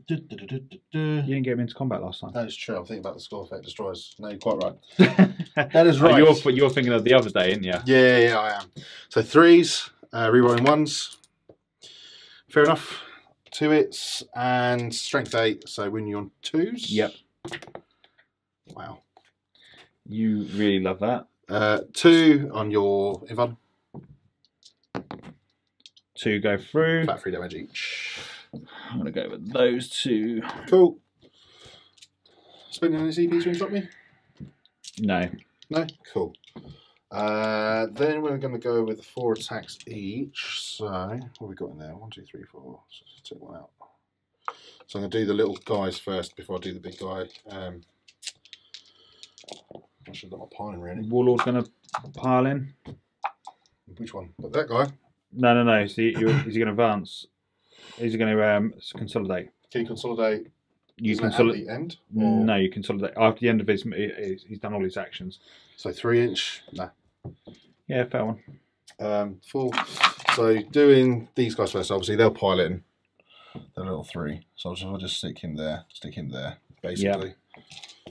You didn't get him into combat last time. That is true. I'm thinking about the score effect destroyers. No, you're quite right. That is right. You're thinking of the other day, aren't you? Yeah, I am. So 3s, rerolling 1s. Fair enough. 2 hits and strength 8. So when you're on 2s. Yep. Wow. You really love that. 2 on your Inferno. 2 go through. Flat 3 damage each. I'm going to go with those 2. Cool. Spending any CP to interrupt me? No. No? Cool. Then we're going to go with 4 attacks each. So, what have we got in there? 1, 2, 3, 4. So just take one out. So I'm going to do the little guys first before I do the big guy. I should have got my piling ready. Warlord's going to pile in. Which one? But that guy? No. Is he going to advance? Is he going to consolidate? Can you consolidate? You at the end? Or? No, you consolidate after the end of his. He's done all his actions. So 3-inch? Nah. Yeah, fair one. 4. So doing these guys first, obviously they'll pile in the little 3. So I'll just stick him there, basically. Yep.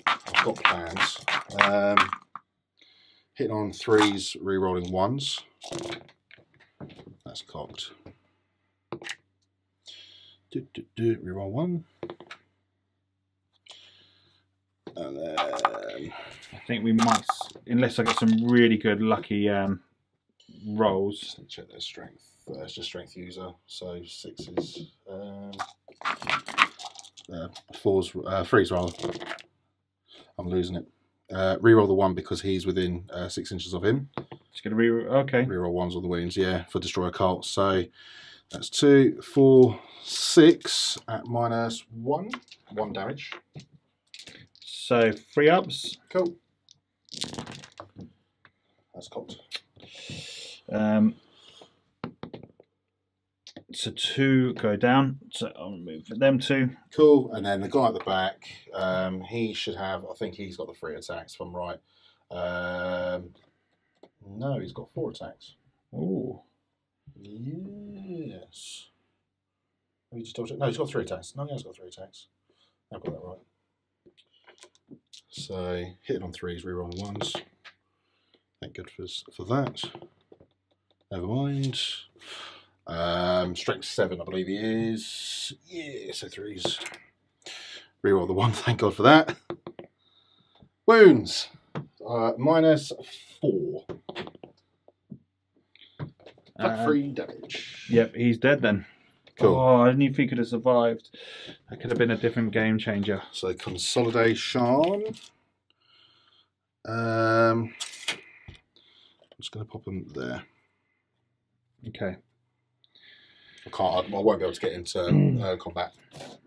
I've got plans. Hitting on 3s, re-rolling 1s. That's cocked. Reroll 1. And then I think we might, unless I get some really good lucky rolls. Let's check their strength. It's just strength user, so 6s. 4s, 3s rather. I'm losing it. Reroll the 1 because he's within 6 inches of him. Just gonna reroll. Okay. Reroll 1s on the wounds, yeah, for destroy a cult. So that's 2, 4, 6 at -1 damage. So 3 ups. Cool. That's cocked. So 2 go down. So I'll remove them 2. Cool. And then the guy at the back, he should have. I think he's got the 3 attacks. If I'm right. No, he's got 4 attacks. Ooh. Yes. Let me just double check. No, he's got 3 attacks. No, he has got 3 attacks. I've got that right. So hitting on 3s, rerolling 1s. Thank God for that. Never mind. Strength 7, I believe he is. Yeah, so 3s. Reroll the 1. Thank God for that. Wounds. -4. Flat 3 damage. Yep, he's dead then. Cool. Oh, I didn't even think he could have survived. That could have been a different game changer. So consolidation. I'm just going to pop them there. Okay. I won't be able to get into combat.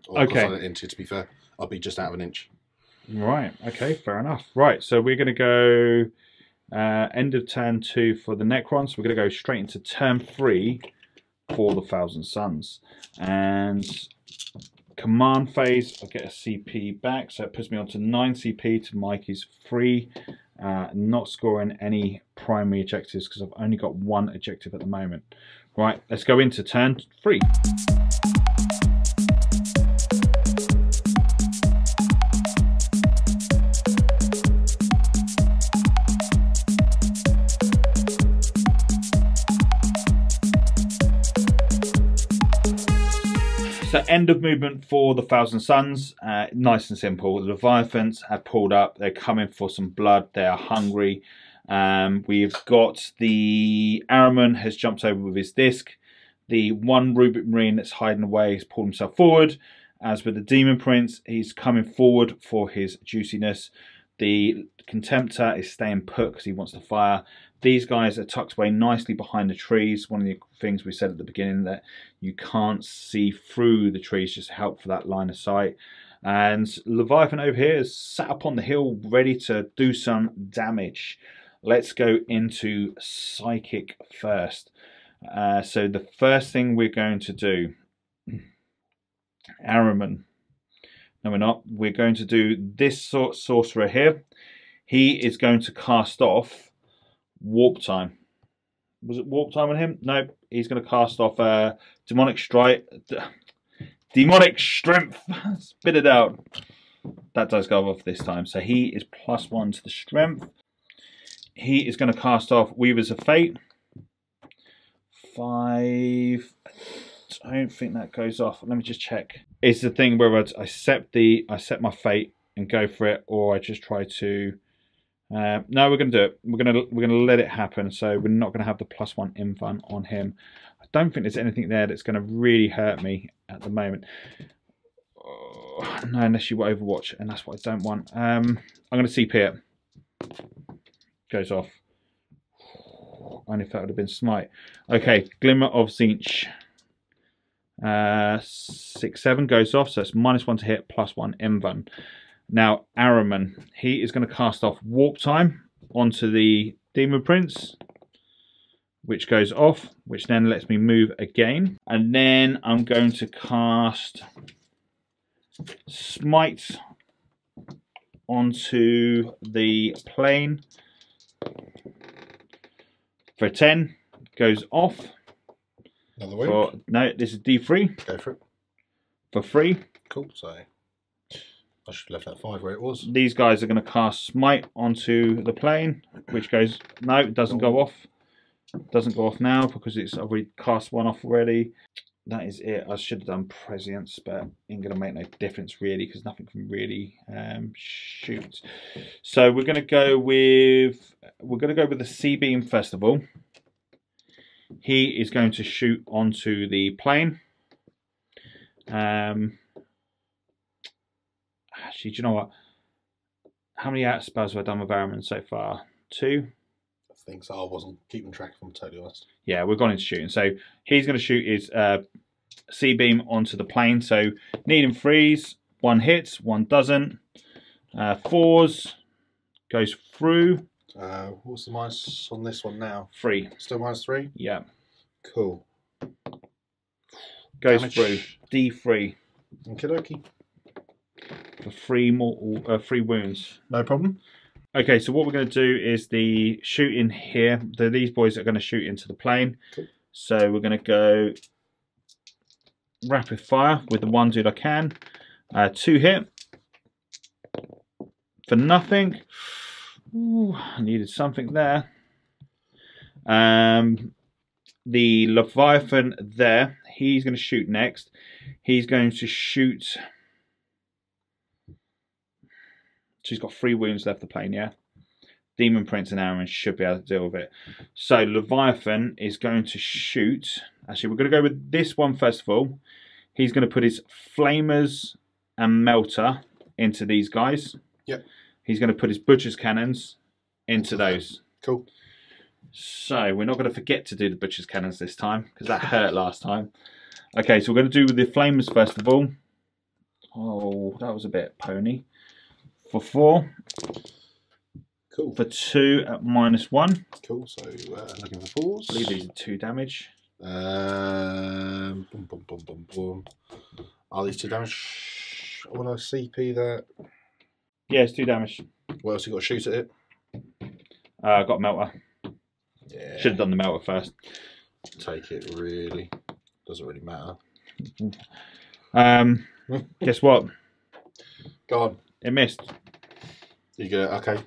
Or okay. Into, to be fair, I'll be just out of an inch. Right. Okay. Fair enough. Right. So we're going to go end of turn 2 for the Necrons. We're going to go straight into turn 3 for the Thousand Suns. And command phase, I'll get a CP back. So it puts me on to 9 CP to Mikey's 3. Not scoring any primary objectives because I've only got 1 objective at the moment. Right, let's go into turn 3. So end of movement for the Thousand Suns, nice and simple. The Leviathans have pulled up, they're coming for some blood, they are hungry. We've got the Ahriman has jumped over with his disc. The one Rubik Marine that's hiding away has pulled himself forward. As with the Demon Prince, he's coming forward for his juiciness. The Contemptor is staying put because he wants to fire. These guys are tucked away nicely behind the trees. One of the things we said at the beginning, that you can't see through the trees, just help for that line of sight. And Leviathan over here is sat up on the hill ready to do some damage. Let's go into Psychic first. So the first thing we're going to do, Ahriman. No, we're not. We're going to do this Sorcerer here. He is going to cast off Warptime. Was it Warptime on him? No, he's going to cast off Demonic Strike. Demonic Strength. Spit it out. That does go off this time. So he is +1 to the Strength. He is going to cast off Weavers of Fate. 5. I don't think that goes off. Let me just check. It's the thing where I set my fate and go for it, or I just try to. No, we're going to do it. We're going to let it happen. So we're not going to have the +1 infun on him. I don't think there's anything there that's going to really hurt me at the moment. Oh, no, unless you Overwatch, and that's what I don't want. I'm going to CP it. Goes off. Only if that would have been Smite. Okay, Glimmer of Tzeentch. 6/7 goes off, so it's -1 to hit, +1 infun. Now, Ahriman, he is going to cast off Warptime onto the Demon Prince, which goes off, which then lets me move again. And then I'm going to cast Smite onto the plane for 10, goes off. Another wound? No, this is D3. Go for it. For 3. Cool, so I should have left that 5 where it was. These guys are going to cast Smite onto the plane, which goes... No, it doesn't go off. Doesn't go off now because I've already cast one off already. That is it. I should have done Prescience, but ain't going to make no difference really because nothing can really shoot. So we're going to go with the C-Beam Festival. He is going to shoot onto the plane. Actually, do you know what? How many out spells have I done with Ahriman so far? 2? I think so. I wasn't keeping track, if I'm totally honest. Yeah, we've gone into shooting. So he's going to shoot his C-Beam onto the plane. So need and freeze. 1 hits, 1 doesn't. 4s. Goes through. What's the minus on this one now? 3. Still -3? Yeah. Cool. Goes Damage. through. D3. Okie dokie. For 3 mortal, 3 wounds. No problem. Okay, so what we're going to do is the shooting here. These boys are going to shoot into the plane. Cool. So we're going to go rapid fire with the 1 dude I can. 2 hit. For nothing. Ooh, I needed something there. The Leviathan there. He's going to shoot next. He's going to shoot... So he's got 3 wounds left the plane, yeah? Demon Prince and Ahriman should be able to deal with it. So Leviathan is going to shoot. Actually, we're going to go with this one first of all. He's going to put his Flamers and Melter into these guys. Yep. He's going to put his Butcher's Cannons into those. Cool. So we're not going to forget to do the Butcher's Cannons this time because that hurt last time. Okay, so we're going to do the Flamers first of all. Oh, that was a bit pony. For 4. Cool. For 2 at -1. Cool, so looking for 4s. I believe these are 2 damage. Boom, boom, boom, boom, boom. Are these 2 damage? Will I CP that? Yeah, it's 2 damage. What else you got to shoot at it? Got a Melter. Yeah. Should have done the Melter first. Take it, really. Doesn't really matter. Guess what? Go on. It missed. You go, okay.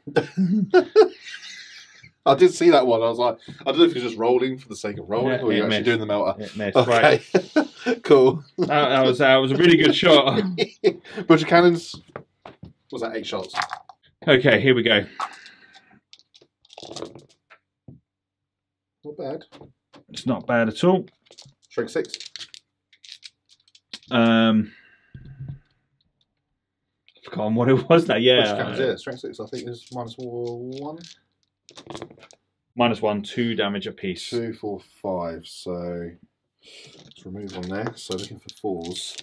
I did see that one. I was like, I don't know if you're just rolling for the sake of rolling or you're actually doing the Melter. It missed, okay. Right. Cool. That was a really good shot. Butcher Cannons. Was that 8 shots? Okay, here we go. Not bad. It's not bad at all. Strength 6. Forgotten what it was now. Yeah. Yeah, strength 6. I think is -1. -1, 2 damage apiece. 2, 4, 5. So let's remove one there. So looking for 4s.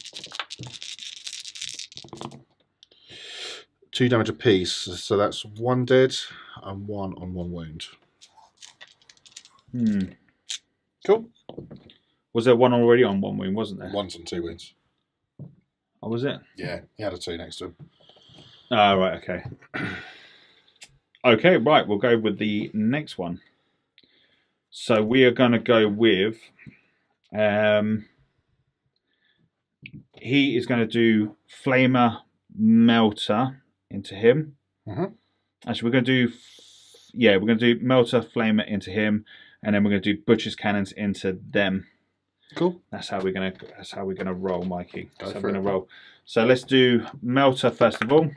2 damage apiece. So that's 1 dead and 1 on 1 wound. Cool. Was there one already on 1 wound, wasn't there? 1's on 2 wounds. Oh, was it? Yeah, he had a 2 next to him. Ah, right, okay. Okay, right, we'll go with the next one. So we are going to go with... he is going to do Flamer Melter into him. Actually, we're going to do... Yeah, we're going to do Melter, Flamer into him. And then we're going to do Butcher's Cannons into them. Cool. That's how we're gonna roll, Mikey. That's how we're gonna roll. So let's do Melter first of all.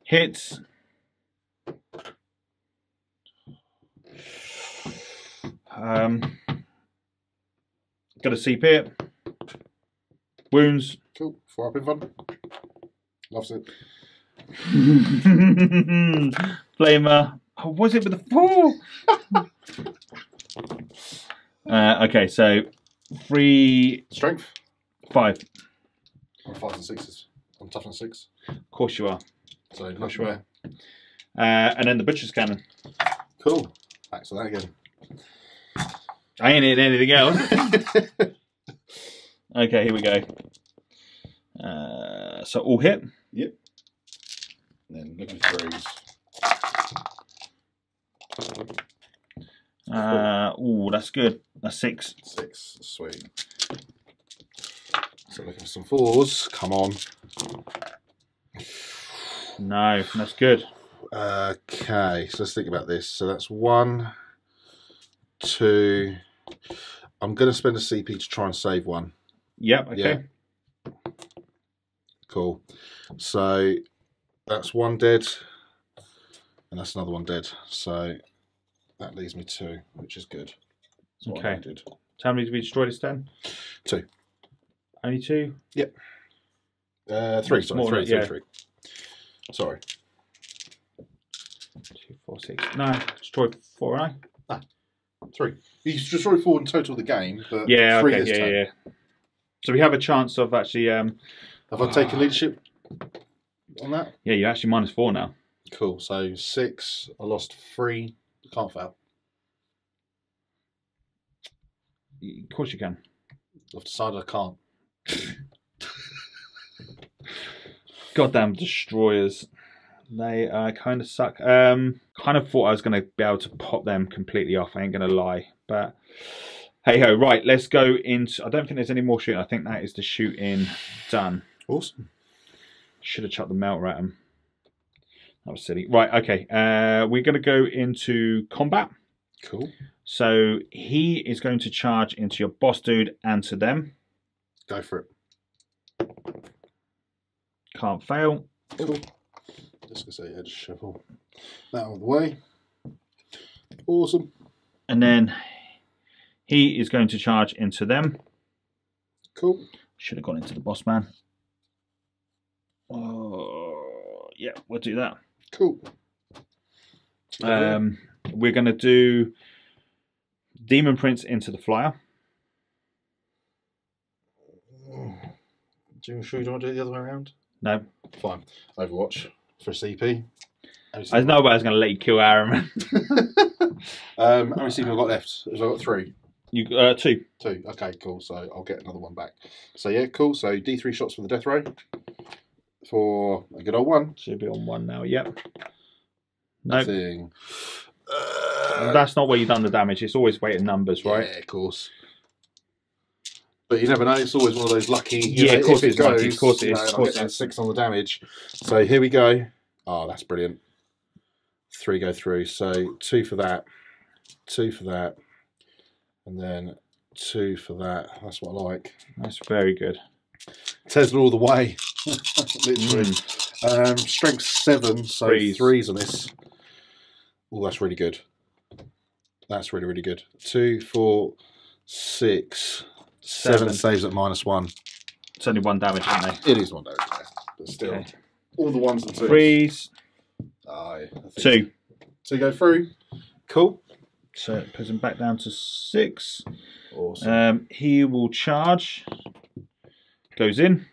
Hits. Got a CP it. Wounds. Cool. 4 up in fun. Loves it. Flamer. Oh, was it with the 4? Okay, so 3 strength. 5. On 5s and 6s. On toughness 6. Of course you are. So of course you are. And then the Butcher's Cannon. Cool. Back to that again. I ain't hitting anything else. Okay, here we go. So all hit. Yep. And then look at the 3s. Oh, that's good. That's 6. 6. Sweet. So looking for some 4s. Come on. No, that's good. Okay, so let's think about this. So that's 1, 2. I'm going to spend a CP to try and save 1. Yep, okay. Yeah. Cool. So that's 1 dead. And that's another 1 dead. So that leaves me 2, which is good. That's what I needed. How many did we destroy this then? 2. Only 2? Yep. 3, sorry. 3. Sorry. 2, 4, 6. No, destroyed 4, right? Ah, 3. You destroyed 4 in total of the game, but yeah, 3 okay, this time. yeah. So we have a chance of actually... have I taken leadership on that? Yeah, you're actually -4 now. Cool. So 6. I lost 3. Can't fail. Of course you can. I've decided I can't. Goddamn destroyers. They kind of suck. Kind of thought I was going to be able to pop them completely off. I ain't going to lie. But hey ho, right, let's go into... I don't think there's any more shooting. I think that is the shooting done. Awesome. Should have chucked the melter at him. That was silly. Right, okay. We're going to go into combat. Cool. So he is going to charge into your boss dude and to them. Go for it. Can't fail. Cool. Just going to say edge shovel. That out of the way. Awesome. And then he is going to charge into them. Cool. Should have gone into the boss man. Oh, yeah, we'll do that. Cool. We're going to do Demon Prince into the flyer. Do you want to do it the other way around? No. Fine. Overwatch for CP. I know, but I was going to let you kill Ahriman. How many CP have I got left? Have I got 3? You 2. 2. Okay, cool. So I'll get another 1 back. So yeah, cool. So D3 shots for the death ray for a good old 1. Should be on 1 now. Yep. No. Nothing. That's not where you've done the damage. It's always weighted numbers, right? Yeah, of course. But you never know. It's always one of those lucky. Yeah, of course it is. Of course it is. Of course it is. 6 on the damage. So here we go. Oh, that's brilliant. 3 go through. So 2 for that. 2 for that. And then 2 for that. That's what I like. That's very good. Tesla all the way. Literally. Strength 7, so 3s on this. Oh, that's really good. That's really, really good. 2, 4, 6, 7 saves at -1. It's only 1 damage, isn't they? It is 1 damage, but still. Okay. All the 1s and 2s. 3s. Aye. 2. 2 go through. Cool. So it puts him back down to 6. Awesome. He will charge. Goes in.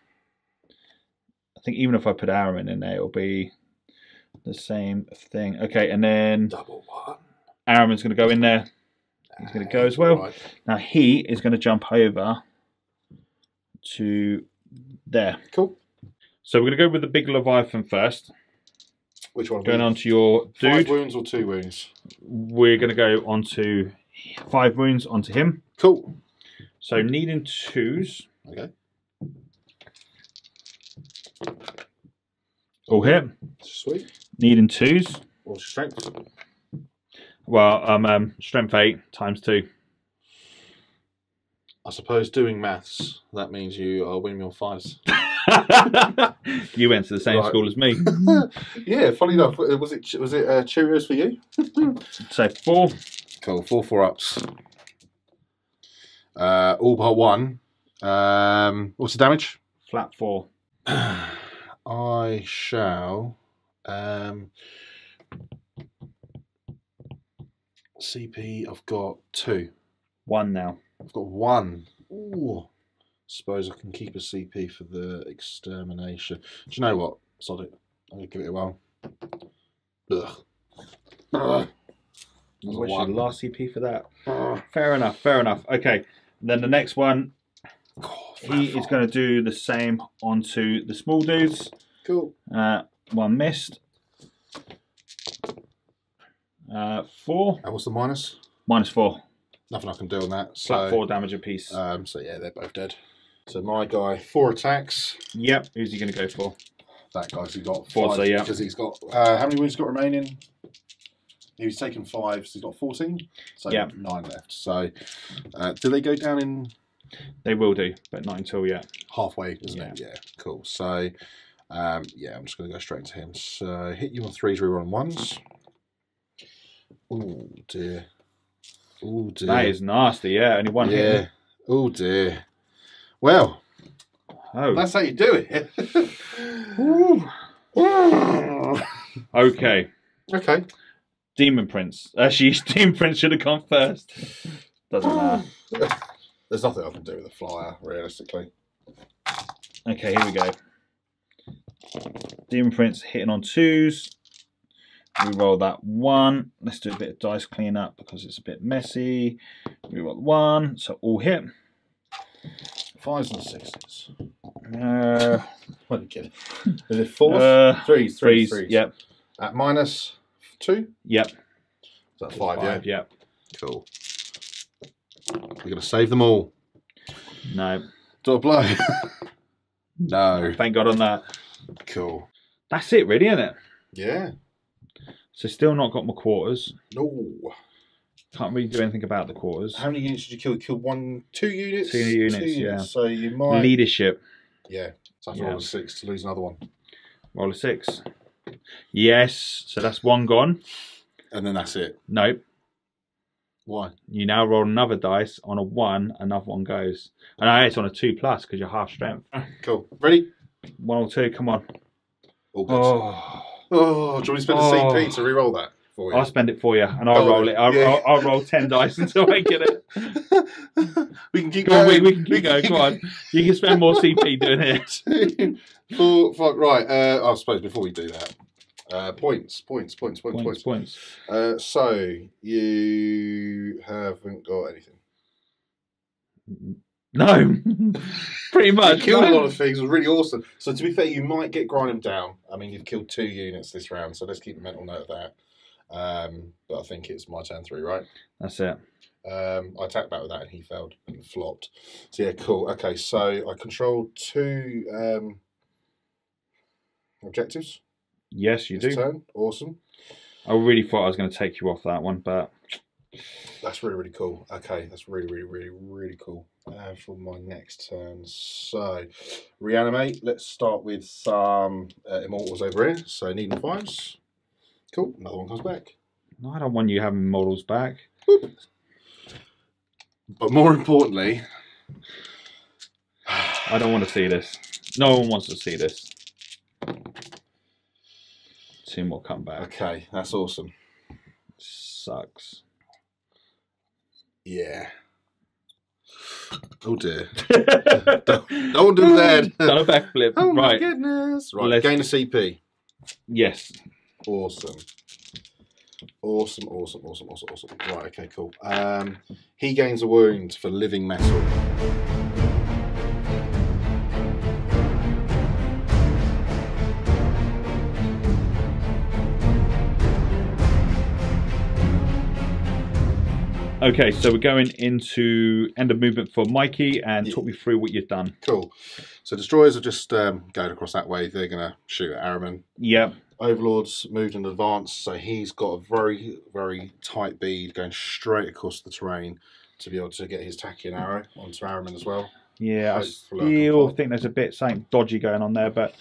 I think even if I put Ahriman in there, it'll be the same thing. Okay, and then double 1. Ahriman's going to go in there. He's going to go as well. Right. Now he is going to jump over to there. Cool. So we're going to go with the big Leviathan first. Which one? Going on to your dude. 5 wounds or 2 wounds? We're going to go on to 5 wounds onto him. Cool. So needing 2s. Okay. All hit. Sweet. Needing 2s. What's your strength? Well, strength 8 times 2. I suppose doing maths, that means you are winning on 5s. You went to the same school as me. Yeah, funny enough, was it Cheerios for you? So 4. Cool, 4 4-ups. All but 1. What's the damage? Flat 4. I shall CP. I've got 2. 1 now. I've got 1. Ooh. Suppose I can keep a CP for the extermination. Do you know what? Sod it. I'm gonna give it a whirl. Ugh. What's your last CP for that? Fair enough, fair enough. Okay, and then the next one, he is going to do the same onto the small dudes. Cool. 1 missed. 4. And what's the minus? -4. Nothing I can do on that. Flat So 4 damage apiece. so yeah, they're both dead. So my guy, 4 attacks. Yep. Who's he going to go for? That guy's got 5. Forza, yeah. Because he's got how many wounds he's got remaining? He's taken 5, so he's got 14. So yeah. 9 left. So do they go down in? They will do, but not until yet. Halfway, isn't it? Yeah. Cool. So yeah, I'm just going to go straight into him. So hit you on 3s, reroll on 1s. Oh dear. Oh dear. That is nasty. Yeah, only 1 hit. Yeah. Oh dear. Well. Oh. That's how you do it. Okay. Okay. Demon Prince. Actually, Demon Prince should have gone first. Doesn't matter. There's nothing I can do with a flyer, realistically. Okay, here we go. Demon Prince hitting on 2s. We roll that 1. Let's do a bit of dice cleanup because it's a bit messy. We roll 1, so all hit. 5s and 6s. What are you kidding? Is it 4s? 3s. 3s. Yep. At -2? Yep. Is that 5, yeah? Yep. Cool. We're going to save them all. No. Do a blow? No. Thank God on that. Cool. That's it, really, isn't it? Yeah. So still not got my quarters. No. Can't really do anything about the quarters. How many units did you kill? You killed 2 units? 2 units, yeah. So you might... Leadership. Yeah. So that's roll a 6 to lose another one. Roll a 6. Yes. So that's 1 gone. And then that's it. Nope. Why? You now roll another dice on a 1, another one goes. And now it's on a 2+ because you're half strength. Cool. Ready? 1 or 2, come on. All good. Oh. Oh, do you want me to spend a CP to re-roll that for you? I'll spend it for you and I'll roll it. I'll roll 10 dice until I get it. We can keep going. We can keep going. Come on. You can spend more CP doing it. 2, 4, 5. Right. I suppose before we do that, points. So you haven't got anything. No, pretty much. You killed a lot of things. It was really awesome. So to be fair, you might get Grinding down. I mean, you've killed 2 units this round, so let's keep a mental note of that. But I think it's my turn 3, right? That's it. I attacked back with that and he failed and flopped. So yeah, cool. Okay, so I control 2 objectives. Yes, you do. Turn. Awesome. I really thought I was going to take you off that one, but that's really, really cool. Okay, that's really, really cool. For my next turn, so reanimate. Let's start with some immortals over here. So needing 5s. Cool. Another one comes back. No, I don't want you having models back. Whoop. But more importantly, I don't want to see this. No one wants to see this. 2 more come back. Okay, that's awesome. Sucks. Yeah. Oh dear. don't do that. Done a backflip. Oh my right. goodness. Right, gain a CP. Yes. Awesome. Awesome. Right, okay, cool. He gains a wound for living metal. Okay, so we're going into end of movement for Mikey, and talk me through what you've done. Cool. So destroyers are just going across that way. They're going to shoot at Ahriman. Yep. Overlord's moved in advance, so he's got a very, very tight bead going straight across the terrain to be able to get his Tachyon arrow onto Ahriman as well. Yeah, I still think there's a bit something dodgy going on there, but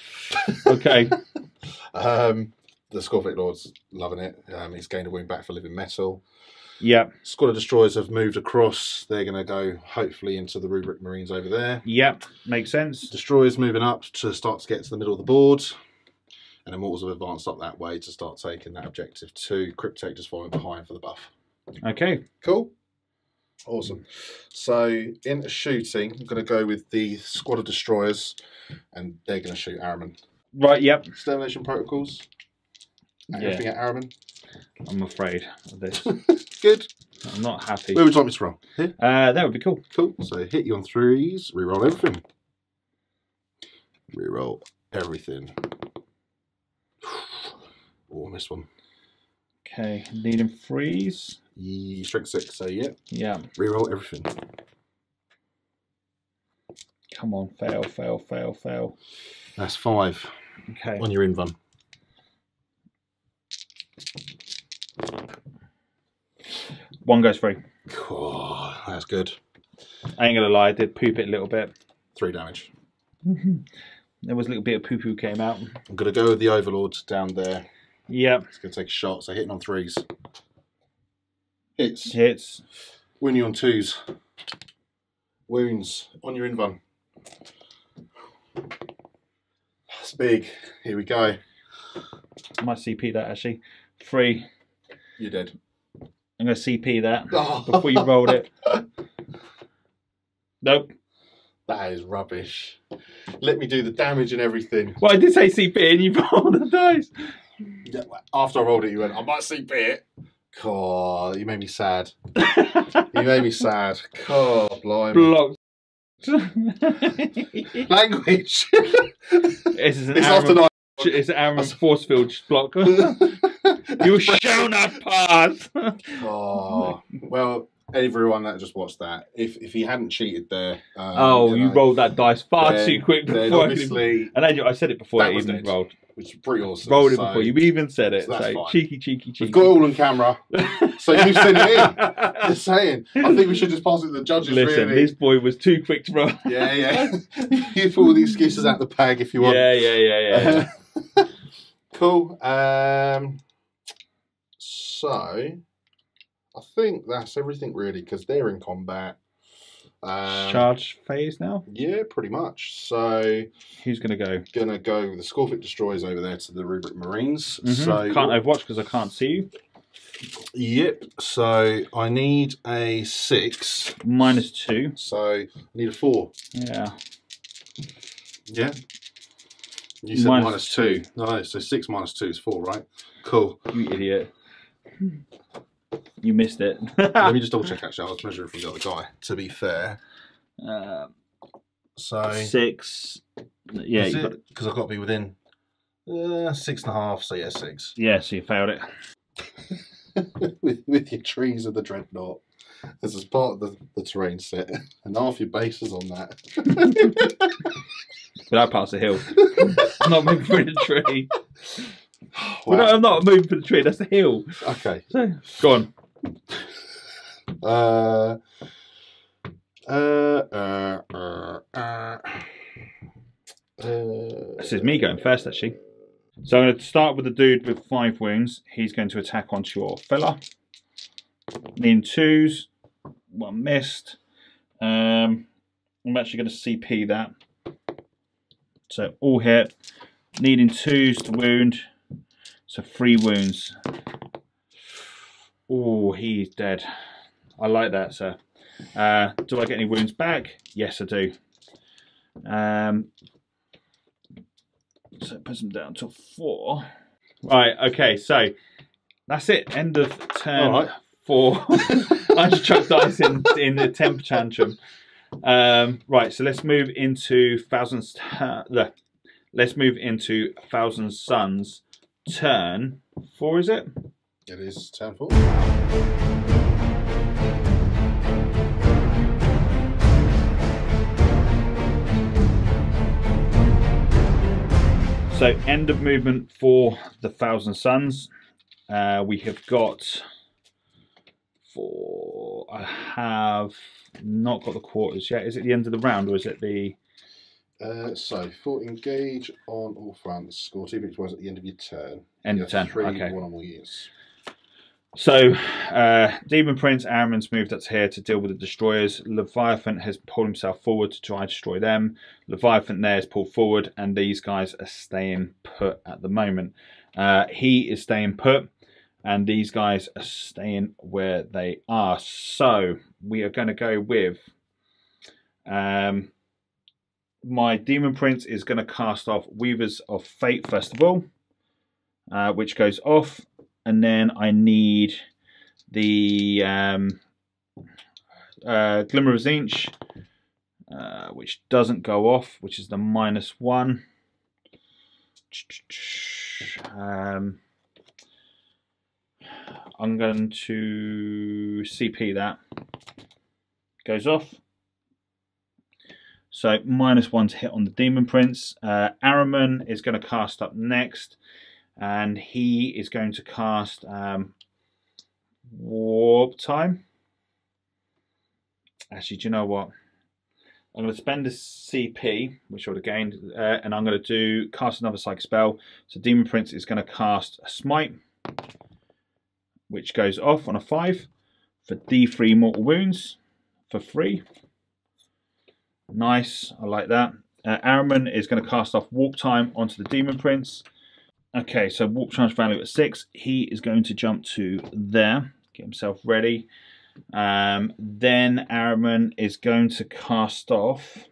okay. The Scorpic Lord's loving it. He's gained a wound back for living metal. Yep. Squad of Destroyers have moved across. They're going to go, hopefully, into the Rubric Marines over there. Yep, makes sense. Destroyers moving up to start to get to the middle of the board. And Immortals have advanced up that way to start taking that objective too. Cryptek just following behind for the buff. Okay. Cool. Awesome. So, into shooting, I'm going to go with the Squad of Destroyers. And they're going to shoot Ahriman. Right, yep. Extermination protocols. Anything at Ahriman? I'm afraid of this. Good. I'm not happy. Where would you like me to roll? Here? That would be cool. Cool. So hit you on 3s. Reroll everything. Reroll everything. Oh, I missed one. Okay. Needing 3s. Strength 6. So yeah. Yeah. Reroll everything. Come on. Fail, fail, fail, fail. That's 5. Okay. On your invuln. One goes through. Cool. That's good. I ain't gonna lie, I did poop it a little bit. 3 damage. There was a little bit of poo-poo came out. I'm going to go with the Overlord down there. Yep. It's going to take a shot. So hitting on 3s. Hits. Hits. Wound you on 2s. Wounds on your invuln. That's big. Here we go. I might CP that actually. 3. You're dead. I'm going to CP that before you rolled it. Nope. That is rubbish. Let me do the damage and everything. Well, I did say CP and you rolled the dice. Yeah, after I rolled it, you went, I might CP it. God, you made me sad. You made me sad. God, blimey. Blocked. Language. It's after night. It's an Ahriman force field block. You shall not pass. Oh, well, everyone that just watched that, if he hadn't cheated there, you rolled that dice far too quick before. Obviously, and I said it before it even rolled. Which is pretty awesome. Rolled it before you even said it. So cheeky, cheeky, cheeky. We've got it all on camera, so you sent it in. Just saying. I think we should just pass it to the judges. Listen, really. this boy was too quick to roll. Yeah. You put all the excuses out the bag if you want. Yeah. Cool. So, I think that's everything really, because they're in combat. Charge phase now? Yeah, pretty much. So, who's going to go? Going to go with the Scorpic Destroyers over there to the Rubric Marines. So can't overwatch because I can't see you. Yep. So, I need a 6. -2. So, I need a 4. Yeah. Yeah. You said -2. No, so 6 -2 is 4, right? Cool. You idiot. You missed it. Let me just double check actually. I was measuring from the other guy, to be fair. So 6. Yeah, because I've got to be within 6.5, so yeah, 6. Yeah, so you failed it. with your trees of the Dreadnought. This is part of the terrain set, and half your base is on that. But I passed the hill. I'm not moving through the tree. Wow. Well, no, I'm not moving for the tree. That's the hill. Okay. So, go on. This is me going first, actually. So I'm going to start with the dude with 5 wounds. He's going to attack onto your fella. Needing 2s. 1 missed. I'm actually going to CP that. So all hit. Needing 2s to wound. So 3 wounds. Oh, he's dead. I like that, sir. Do I get any wounds back? Yes, I do. So it puts him down to 4. Right, okay, so that's it. End of turn 4. I just chucked dice in the temper tantrum. Right, so let's move into let's move into Thousand Suns. Turn 4, is it? It is turn 4. So end of movement for the Thousand Suns. We have got I have not got the quarters yet. Is it the end of the round or is it the... So, for engage on all fronts, score 2 victories at the end of your turn. End of turn, 3 okay. one or more units. So, Demon Prince Ahriman's moved up to here to deal with the destroyers. Leviathan has pulled himself forward to try and destroy them. Leviathan there is pulled forward, and these guys are staying put at the moment. He is staying put, and these guys are staying where they are. So, we are going to go with... my Demon Prince is going to cast off Weavers of Fate first of all, which goes off. And then I need the Glimmer of Tzeentch, which doesn't go off, which is the -1. I'm going to CP that. Goes off. So -1 to hit on the Demon Prince. Ahriman is going to cast up next. And he is going to cast Warptime. Actually, do you know what? I'm going to spend a CP, which I would have gained, and I'm going to cast another psychic spell. So Demon Prince is going to cast a Smite, which goes off on a 5 for D3 mortal wounds for free. Nice, I like that. Ahriman is going to cast off Warptime onto the Demon Prince. Okay, so Warptime's value at 6. He is going to jump to there, get himself ready. Then Ahriman is going to cast off.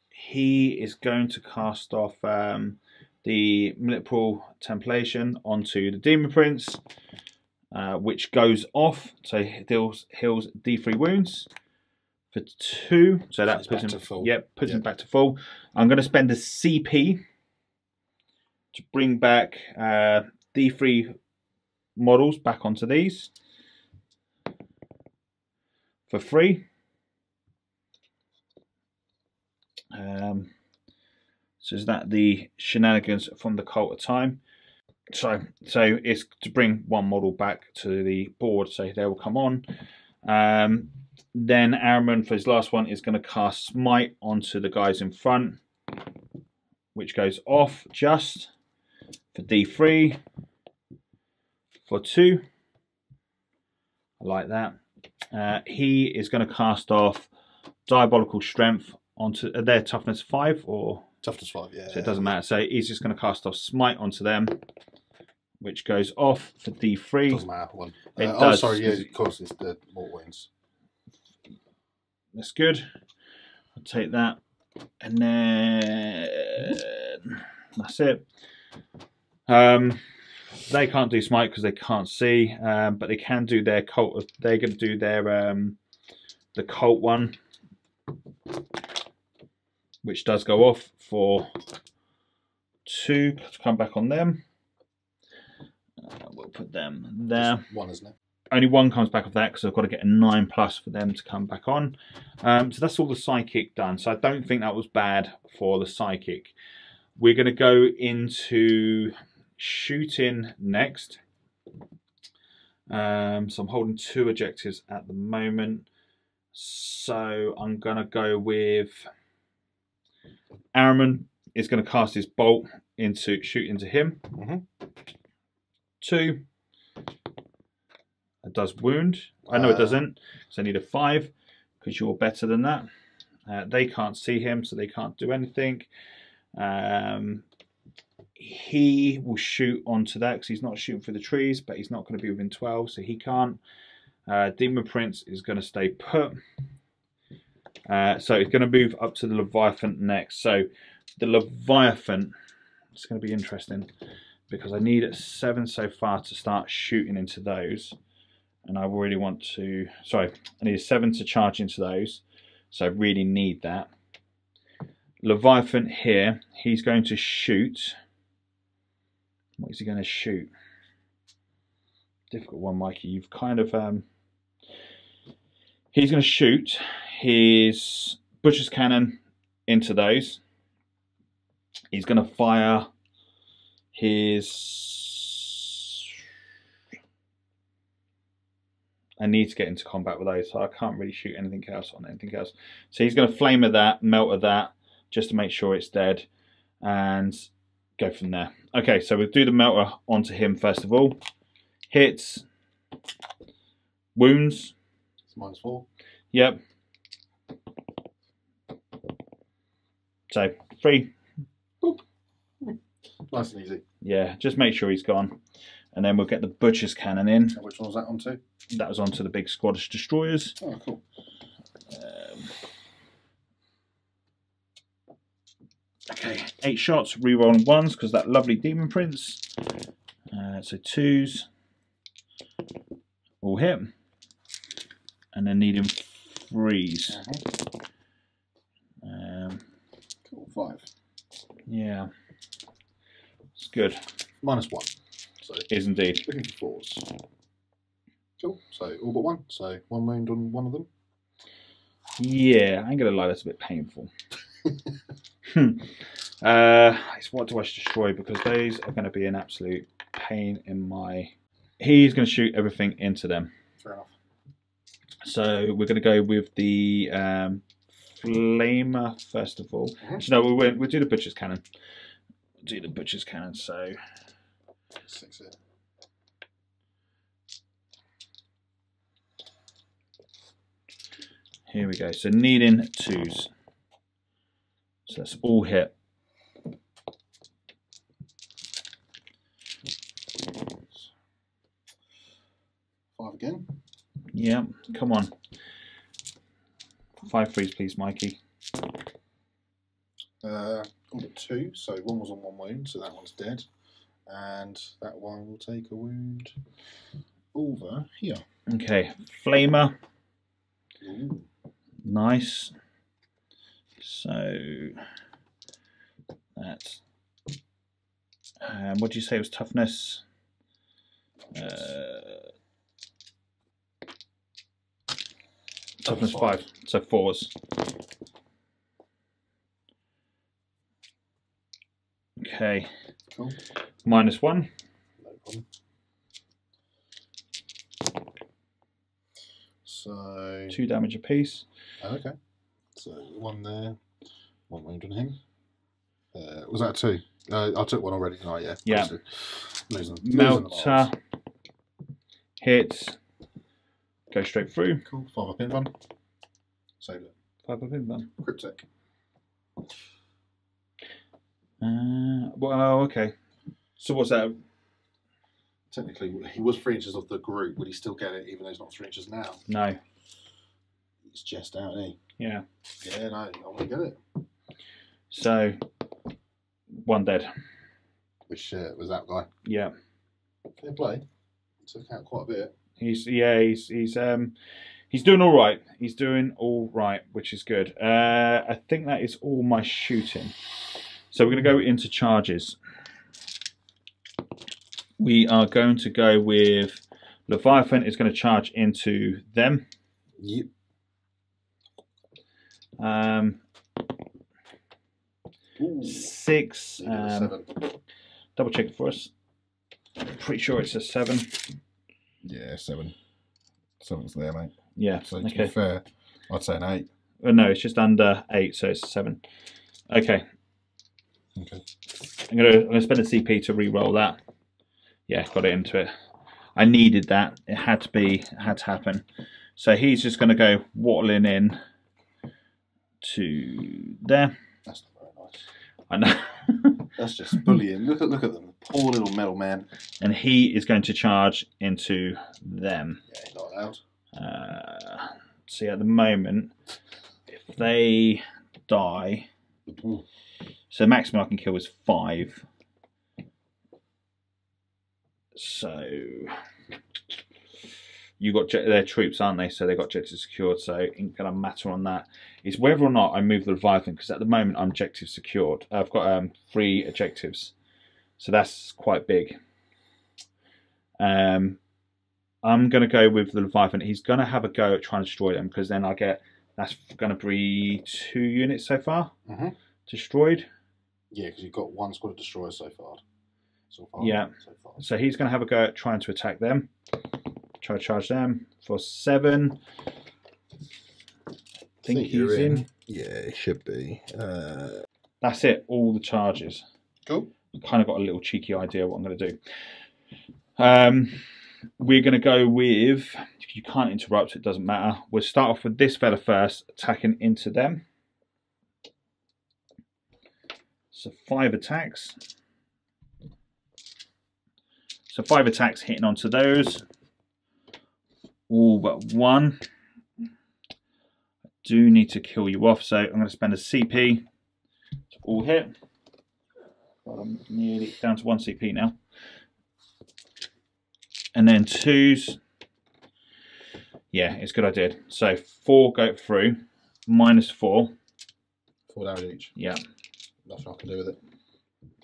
He is going to cast off the Temporal Templation onto the Demon Prince, which goes off. So he heals D3 wounds for 2, so that puts him full. Yep, puts him back to full. I'm going to spend a CP to bring back D3 models back onto these for free. So is that the shenanigans from the Cult of Time? So it's to bring one model back to the board, so they will come on. Then Ahriman, for his last one, is going to cast Smite onto the guys in front, which goes off just for D3 for 2. I like that. He is going to cast off Diabolical Strength onto their Toughness 5 or Toughness 5, yeah. So it doesn't matter. So he's just going to cast off Smite onto them, which goes off for D3. Doesn't matter one. It does. Oh, sorry, yeah, of course, it's the mortal wounds. That's good. I'll take that, and then that's it. They can't do Smite because they can't see, but they can do their cult. They're going to do their the cult one, which does go off for 2 to come back on them. We'll put them there. Just 1, isn't it? Only 1 comes back of that because I've got to get a 9+ for them to come back on. So that's all the psychic done. So I don't think that was bad for the psychic. We're going to go into shooting next. So I'm holding 2 objectives at the moment. So I'm going to go with Ahriman is going to cast his bolt into shoot into him. 2. It does wound. I know it doesn't, so I need a 5 because you're better than that. They can't see him, so they can't do anything. He will shoot onto that because he's not shooting for the trees, but he's not going to be within 12, so he can't. Demon Prince is going to stay put. So he's going to move up to the Leviathan next. So the Leviathan, it's going to be interesting because I need 7 so far to start shooting into those. And I really want to, sorry, I need a 7 to charge into those. So I really need that. Leviathan here, he's going to shoot. What is he going to shoot? Difficult one, Mikey. You've kind of, he's going to shoot his Butcher's Cannon into those. He's going to fire his... I need to get into combat with those, so I can't really shoot anything else on anything else. So he's going to flame at that, melt at that, just to make sure it's dead, and go from there. Okay, so we'll do the melter onto him first of all. Hits, wounds. It's -4. Yep. So 3. Boop. Nice and easy. Yeah, just make sure he's gone. And then we'll get the Butcher's Cannon in. And which one was that onto? That was onto the big Squaddish Destroyers. Oh, cool. Okay, 8 shots, re-rolling 1s because that lovely Demon Prince. So 2s. All hit. And then needing 3s. Cool, 5. Yeah. It's good. -1. So Is indeed. looking for 4s. Cool. So all but 1. So 1 wound on one of them. Yeah, I ain't gonna lie, that's a bit painful. It's what do I destroy, because those are going to be an absolute pain in my... He's going to shoot everything into them. Fair enough. So we're going to go with the Flamer first of all. No, we'll do the Butcher's Cannon. Do the Butcher's Cannon, so... 6 here. Here we go. So needing 2s. So that's all hit. 5 again. Yeah, come on. 5 3s, please, Mikey. All but 2. So 1 was on 1 wound, so that one's dead. And that one will take a wound over here. Okay, Flamer. Ooh. Nice. So that's what do you say it was toughness? Toughness 5. So 4s. Okay. Cool. -1. No problem. So 2 damage apiece. okay. So 1 there. 1 wound on him. Was that 2? I took 1 already. Oh yeah. Yeah. Losing Melter. Hits. Go straight through. Cool. 5 up in one. Save it. 5 up in them. Cryptic. Well, okay. So what's that? Technically, he was 3 inches off the group. Would he still get it, even though he's not 3 inches now? No. He's just out, isn't he? Yeah. Yeah, no, I want to get it. So 1 dead. Which was that guy. Yeah. Fair play. Took out quite a bit. He's doing all right. He's doing all right, which is good. I think that is all my shooting. So we're going to go into charges. We are going to go with Leviathan is going to charge into them. Yep. 6. 7. Double check it for us. Pretty sure it's a 7. Yeah, 7. 7's there, mate. Yeah. So to Okay. be fair, I'd say an 8. Oh, no, it's just under 8, so it's a 7. Okay. Okay. I'm gonna spend a CP to re-roll that. Yeah, got it into it. I needed that. It had to happen. So he's just gonna go waddling in to there. That's not very nice. I know. That's just bullying. Look at them. Poor little metal man. And he is going to charge into them. Yeah, he's not allowed. See, at the moment, if they die, so the maximum I can kill is 5. So you got their troops, aren't they? So they got objectives secured. So it ain't gonna matter on that. It's whether or not I move the Leviathan, because at the moment I'm objective secured. I've got 3 objectives, so that's quite big. I'm gonna go with the Leviathan. He's gonna have a go at trying to destroy them, because then I get that's gonna be 2 units so far destroyed. Yeah, because you've got one squad of destroyers so far. Yeah. So he's going to have a go at trying to attack them. Try to charge them for 7. I think he's in. Yeah, it should be. That's it. All the charges. Cool. I've kind of got a little cheeky idea what I'm going to do. We're going to go with. You can't interrupt. It doesn't matter. We'll start off with this fella first, attacking into them. So 5 attacks. So 5 attacks hitting onto those. All but 1. I do need to kill you off, so I'm going to spend a CP to all hit. But I'm nearly down to 1 CP now. And then 2s. Yeah, it's a good idea. So 4 go through, -4. 4 damage each. Yeah. Nothing I can do with it.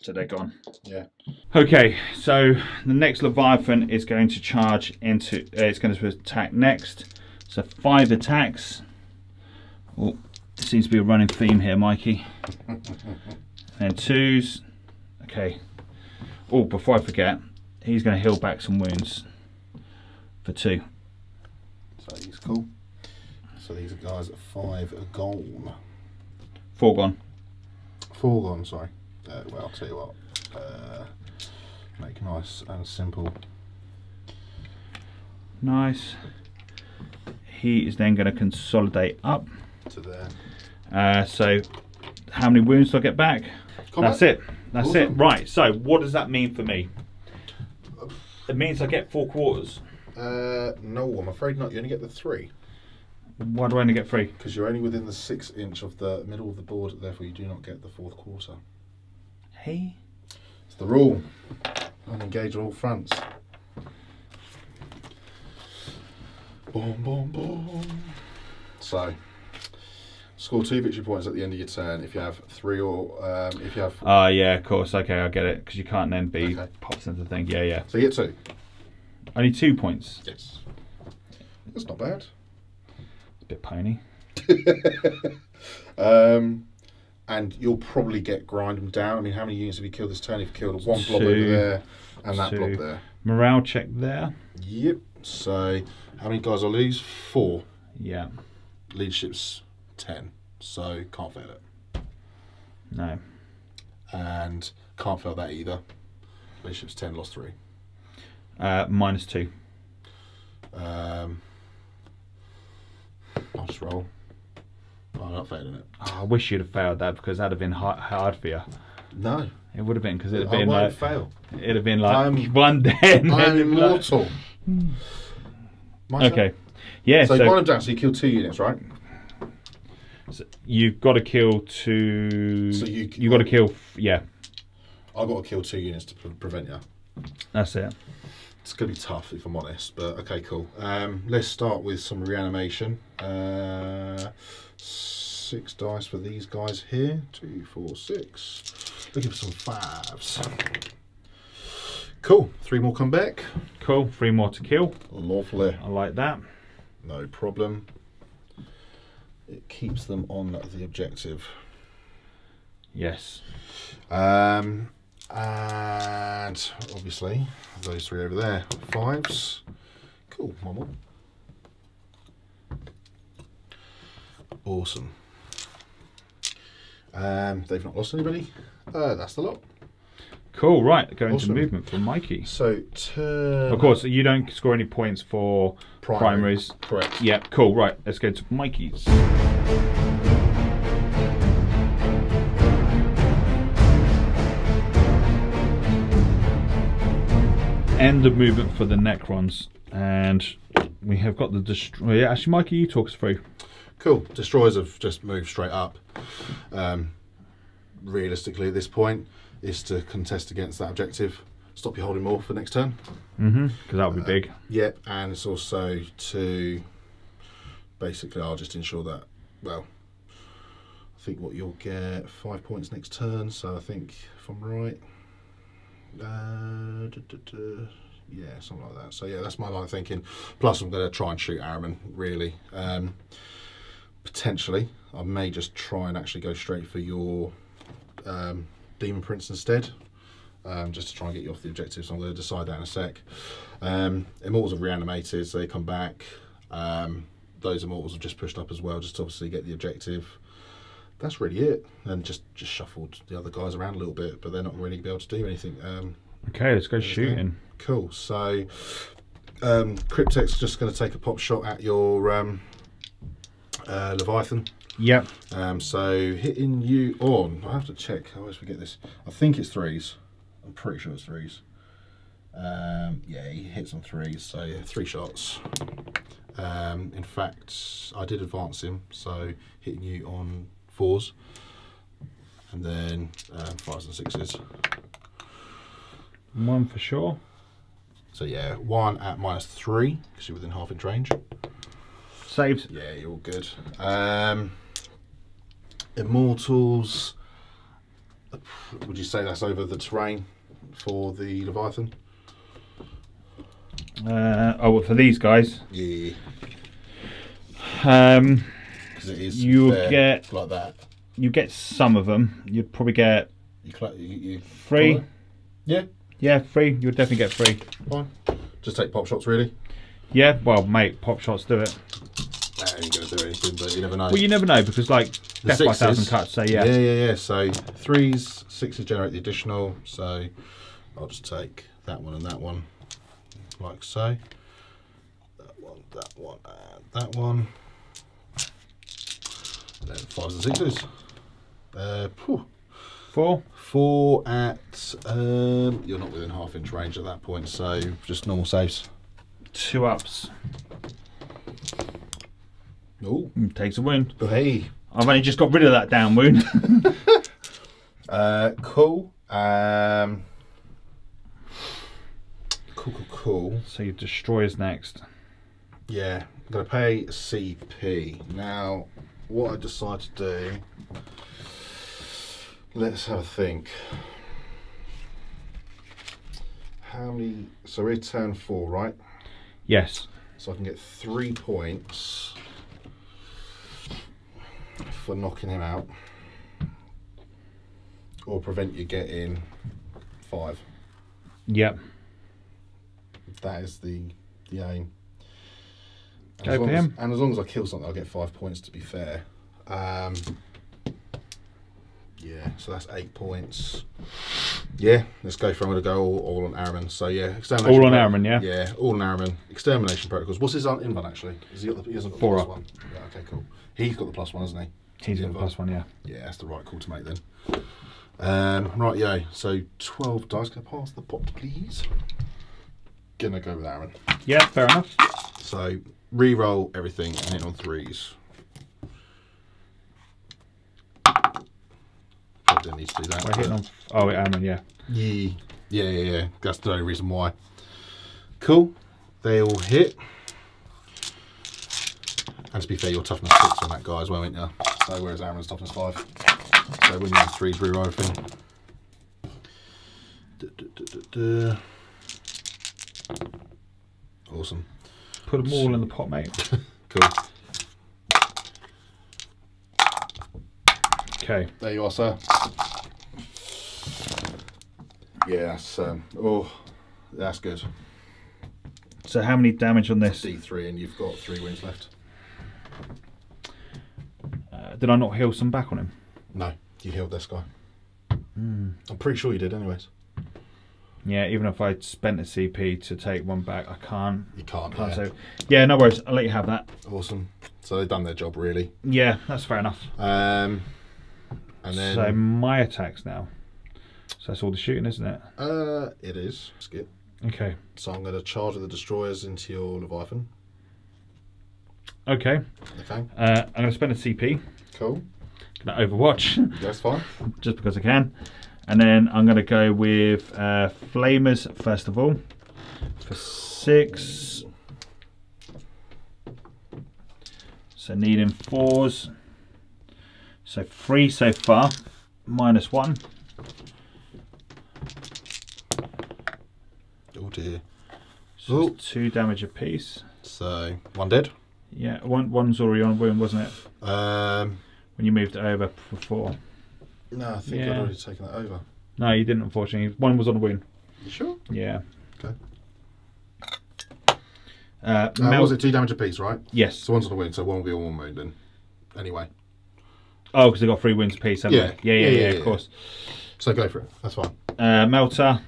So they're gone. Yeah. Okay, so the next Leviathan is going to charge into. It's going to attack next. So 5 attacks. Oh, there seems to be a running theme here, Mikey. And 2s. Okay. Oh, before I forget, he's going to heal back some wounds for 2. So he's cool. So these are guys at 5 are gone. 4 gone. 4 gone, sorry. Well, I'll tell you what. Make nice and simple. Nice. He is then going to consolidate up. To there. So, how many wounds do I get back? That's it. That's Awesome. it. Right. So, what does that mean for me? It means I get 4 quarters. No, I'm afraid not. You only get the 3. Why do I only get 3? Because you're only within the 6 inch of the middle of the board, therefore you do not get the 4th quarter. Hey. It's the rule. Unengage on all fronts. Boom, boom, boom. So, score 2 victory points at the end of your turn. If you have 3 or if you have. Oh yeah, of course. Okay, I get it. Because you can't then be pops into the thing. Yeah, yeah. So you get 2. Only 2 points. Yes. That's not bad. It's a bit pony. And you'll probably get grind them down. I mean, how many units have you killed this turn? You've killed 1 blob over there and that 2. blob there. Morale check there. Yep. So, how many guys I lose? 4. Yeah. Leadership's 10. So, can't fail it. No. And can't fail that either. Leadership's 10, lost 3. -2. I'll just roll. Oh, I'm not failing it. Oh, I wish you'd have failed that because that'd have been hard for you. No. It would have been because it'd have I been won't like fail. it'd have been like 1 10. I'm immortal. Okay. Yeah. So you grind them down. So you kill 2 units, right? So you've got to kill 2. So you've got to kill. Yeah. I've got to kill 2 units to prevent you. That's it. It's going to be tough if I'm honest, but okay, cool. Let's start with some reanimation. 6 dice for these guys here. 2, 4, 6. Looking for some 5s. Cool. 3 more come back. Cool. 3 more to kill. Lovely. I like that. No problem. It keeps them on the objective. Yes. And obviously those 3 over there, 5s. Cool. 1 more. Awesome. They've not lost anybody. That's the lot. Cool. Right. Go into Awesome. movement for Mikey. So turn. Of course, you don't score any points for primaries. Correct. Yeah. Cool. Right. Let's go to Mikey's. End of movement for the Necrons, and we have got the destroyer. Yeah, actually, Mikey, you talk us through. Cool. Destroyers have just moved straight up. Realistically, at this point, is to contest against that objective. Stop you holding more for next turn. Because that would be big. Yep, and it's also to basically, I'll just ensure that. Well, I think what you'll get 5 points next turn. So I think if I'm right. Yeah, something like that. So yeah, that's my line of thinking. Plus, I'm going to try and shoot Ahriman. Really, potentially, I may just try and actually go straight for your Demon Prince instead, just to try and get you off the objective. So I'm going to decide that in a sec. Immortals have reanimated, so they come back. Those Immortals have just pushed up as well, just to obviously get the objective. That's really it. And just shuffled the other guys around a little bit, but they're not really be able to do anything. Okay, let's go shooting. Cool. So Cryptek's just going to take a pop shot at your Leviathan. Yep. So hitting you on, I have to check, I always forget this. I think it's 3s. I'm pretty sure it's 3s. Yeah, he hits on 3s, so yeah, 3 shots. In fact, I did advance him, so hitting you on 4s. And then 5s and 6s. 1 for sure. So yeah, 1 at -3, because you're within half-inch range. Saves. Yeah, you're all good. Immortals, would you say that's over the terrain for the Leviathan? Oh, well, for these guys. Yeah. Because it is you'll get like that. You get some of them. You'd probably get You 3. Yeah. Yeah, 3. You'll definitely get 3. Fine. Just take pop shots, really. Yeah. Well, mate, pop shots do it. That ain't going to do anything, but you never know. Well, you never know, because like The death by 6s, 1,000 cuts. So yeah. Yeah. So 3s, 6s generate the additional. So I'll just take that one and that one, like so. That one, and that one. And then 5s and 6s. 4. 4 at. You're not within half-inch range at that point, so just normal saves. 2 ups. Oh, Takes a wound. hey. I've only just got rid of that down wound. Cool. Cool. So your destroyer's next. Yeah, I'm going to pay CP. Now, what I decide to do, let's have a think. How many, so we're turn 4, right? Yes. So I can get 3 points for knocking him out, or prevent you getting 5. Yep. That is the aim. Go for him. And as long as I kill something, I'll get 5 points, to be fair. Yeah, so that's 8 points. Yeah, let's go for it. I'm going to go all on Ahriman. So yeah, extermination. All on Ahriman, yeah? Yeah, all on Ahriman. Extermination protocols. What's his invuln actually? He hasn't got the 4 up. +1. Yeah, okay, cool. He's got the +1, hasn't he? He's got the +1, yeah. Yeah, that's the right call to make then. Right, yeah. So 12 dice. Can I pass the pot, please? Gonna go with Ahriman. Yeah, fair enough. So re-roll everything and hit on 3s. I didn't need to do that. We're hitting on. Oh, Ahriman, yeah. Yeah. That's the only reason why. Cool. They all hit. And to be fair, your toughness 6 on that guy as well, ain't you? So whereas Ahriman's toughness 5. So when you have 3s, re-roll everything. Awesome. Put them all in the pot, mate. Cool. Okay. There you are, sir. Yeah, that's good. So how many damage on this? D3, and you've got 3 wins left. Did I not heal some back on him? No, you healed this guy. I'm pretty sure you did, anyways. Yeah, even if I spent a CP to take 1 back, I can't. You can't. Yeah. Yeah. So, yeah, no worries. I'll let you have that. Awesome. So they've done their job, really. Yeah, that's fair enough. And then. So my attacks now. So that's all the shooting, isn't it? It is. Skip. Okay. So I'm going to charge with the destroyers into your Leviathan. Okay. Okay. I'm going to spend a CP. Cool. Going to Overwatch. That's fine. Just because I can. And then I'm going to go with Flamers first of all. For 6. So needing 4s. So 3 so far. -1. Oh dear. So it's 2 damage apiece. So 1 dead. Yeah, one's already on wound, wasn't it? When you moved it over for 4. No, I think I'd already taken that over. No, you didn't, unfortunately. One was on a wound. You sure? Yeah. Okay. Was it 2 damage apiece, right? Yes. So one's on a wound, so one will be on 1 wound then. Anyway. Oh, because they got 3 wounds apiece, haven't they? Yeah, of course. So go for it. That's fine. Melter.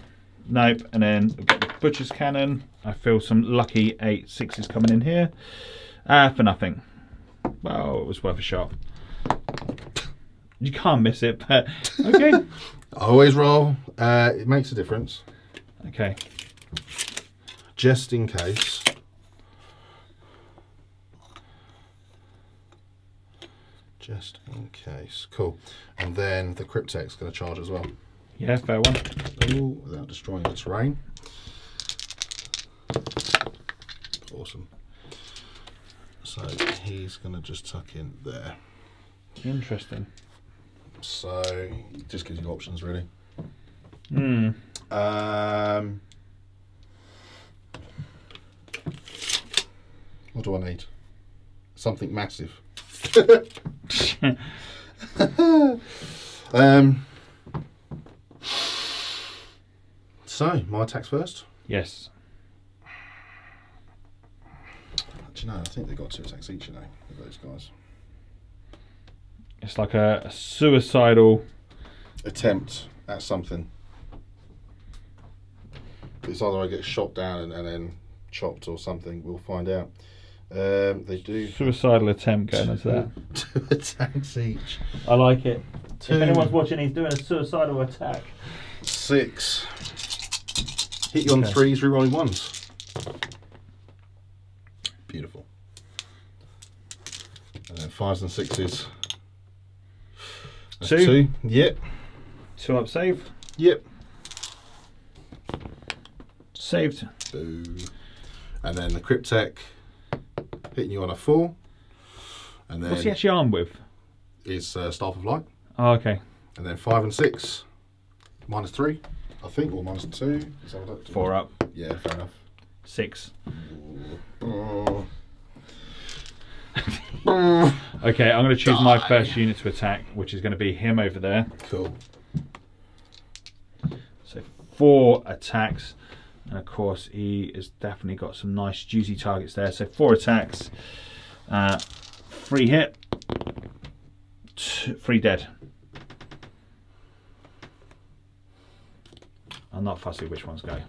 Nope. And then we've got the Butcher's Cannon. I feel some lucky 8/6s coming in here. For nothing. Well, it was worth a shot. You can't miss it, but okay. Always roll. It makes a difference. Okay. Just in case. Just in case. Cool. And then the Cryptek's going to charge as well. Yeah, fair one. Ooh, without destroying the terrain. Awesome. So he's going to just tuck in there. Interesting. So it just gives you options, really. Hmm. What do I need? Something massive. So my attacks first. Yes. Do you know? I think they got 2 attacks each. You know, with those guys. It's like a suicidal attempt at something. It's either I get shot down and then chopped or something. We'll find out. They do suicidal attempt going into that. 2 attacks each. I like it. 2, if anyone's watching, he's doing a suicidal attack. 6. Hit you on 3s, rerolling 1s. Beautiful. And then 5s and 6s. That's 2. Yep. 2 up save. Yep. Saved. Boo. And then the Cryptek hitting you on a 4. And then what's he actually armed with? Is Staff of Light. Oh, okay. And then 5 and 6. -3, I think, or -2. Is that what 4 up. Yeah, fair enough. 6. Oh. Okay, I'm going to choose my first unit to attack, which is going to be him over there. Cool. So 4 attacks, and of course he has definitely got some nice juicy targets there. So 4 attacks, 3 hit, 3 dead. I'm not fussy which ones go.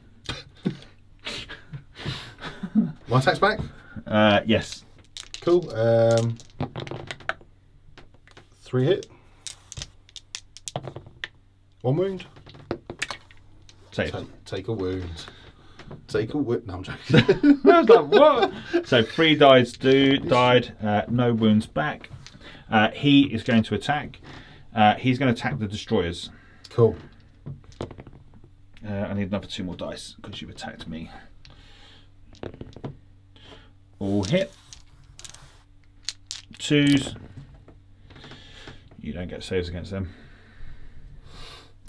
My attack's back? Yes. Cool. 3 hit. 1 wound. Save. Take a wound. Take a wound. No, I'm joking. I was like, what? So 3 died. No wounds back. He is going to attack. He's going to attack the destroyers. Cool. I need another 2 more dice because you've attacked me. All hit. 2s. You don't get saves against them.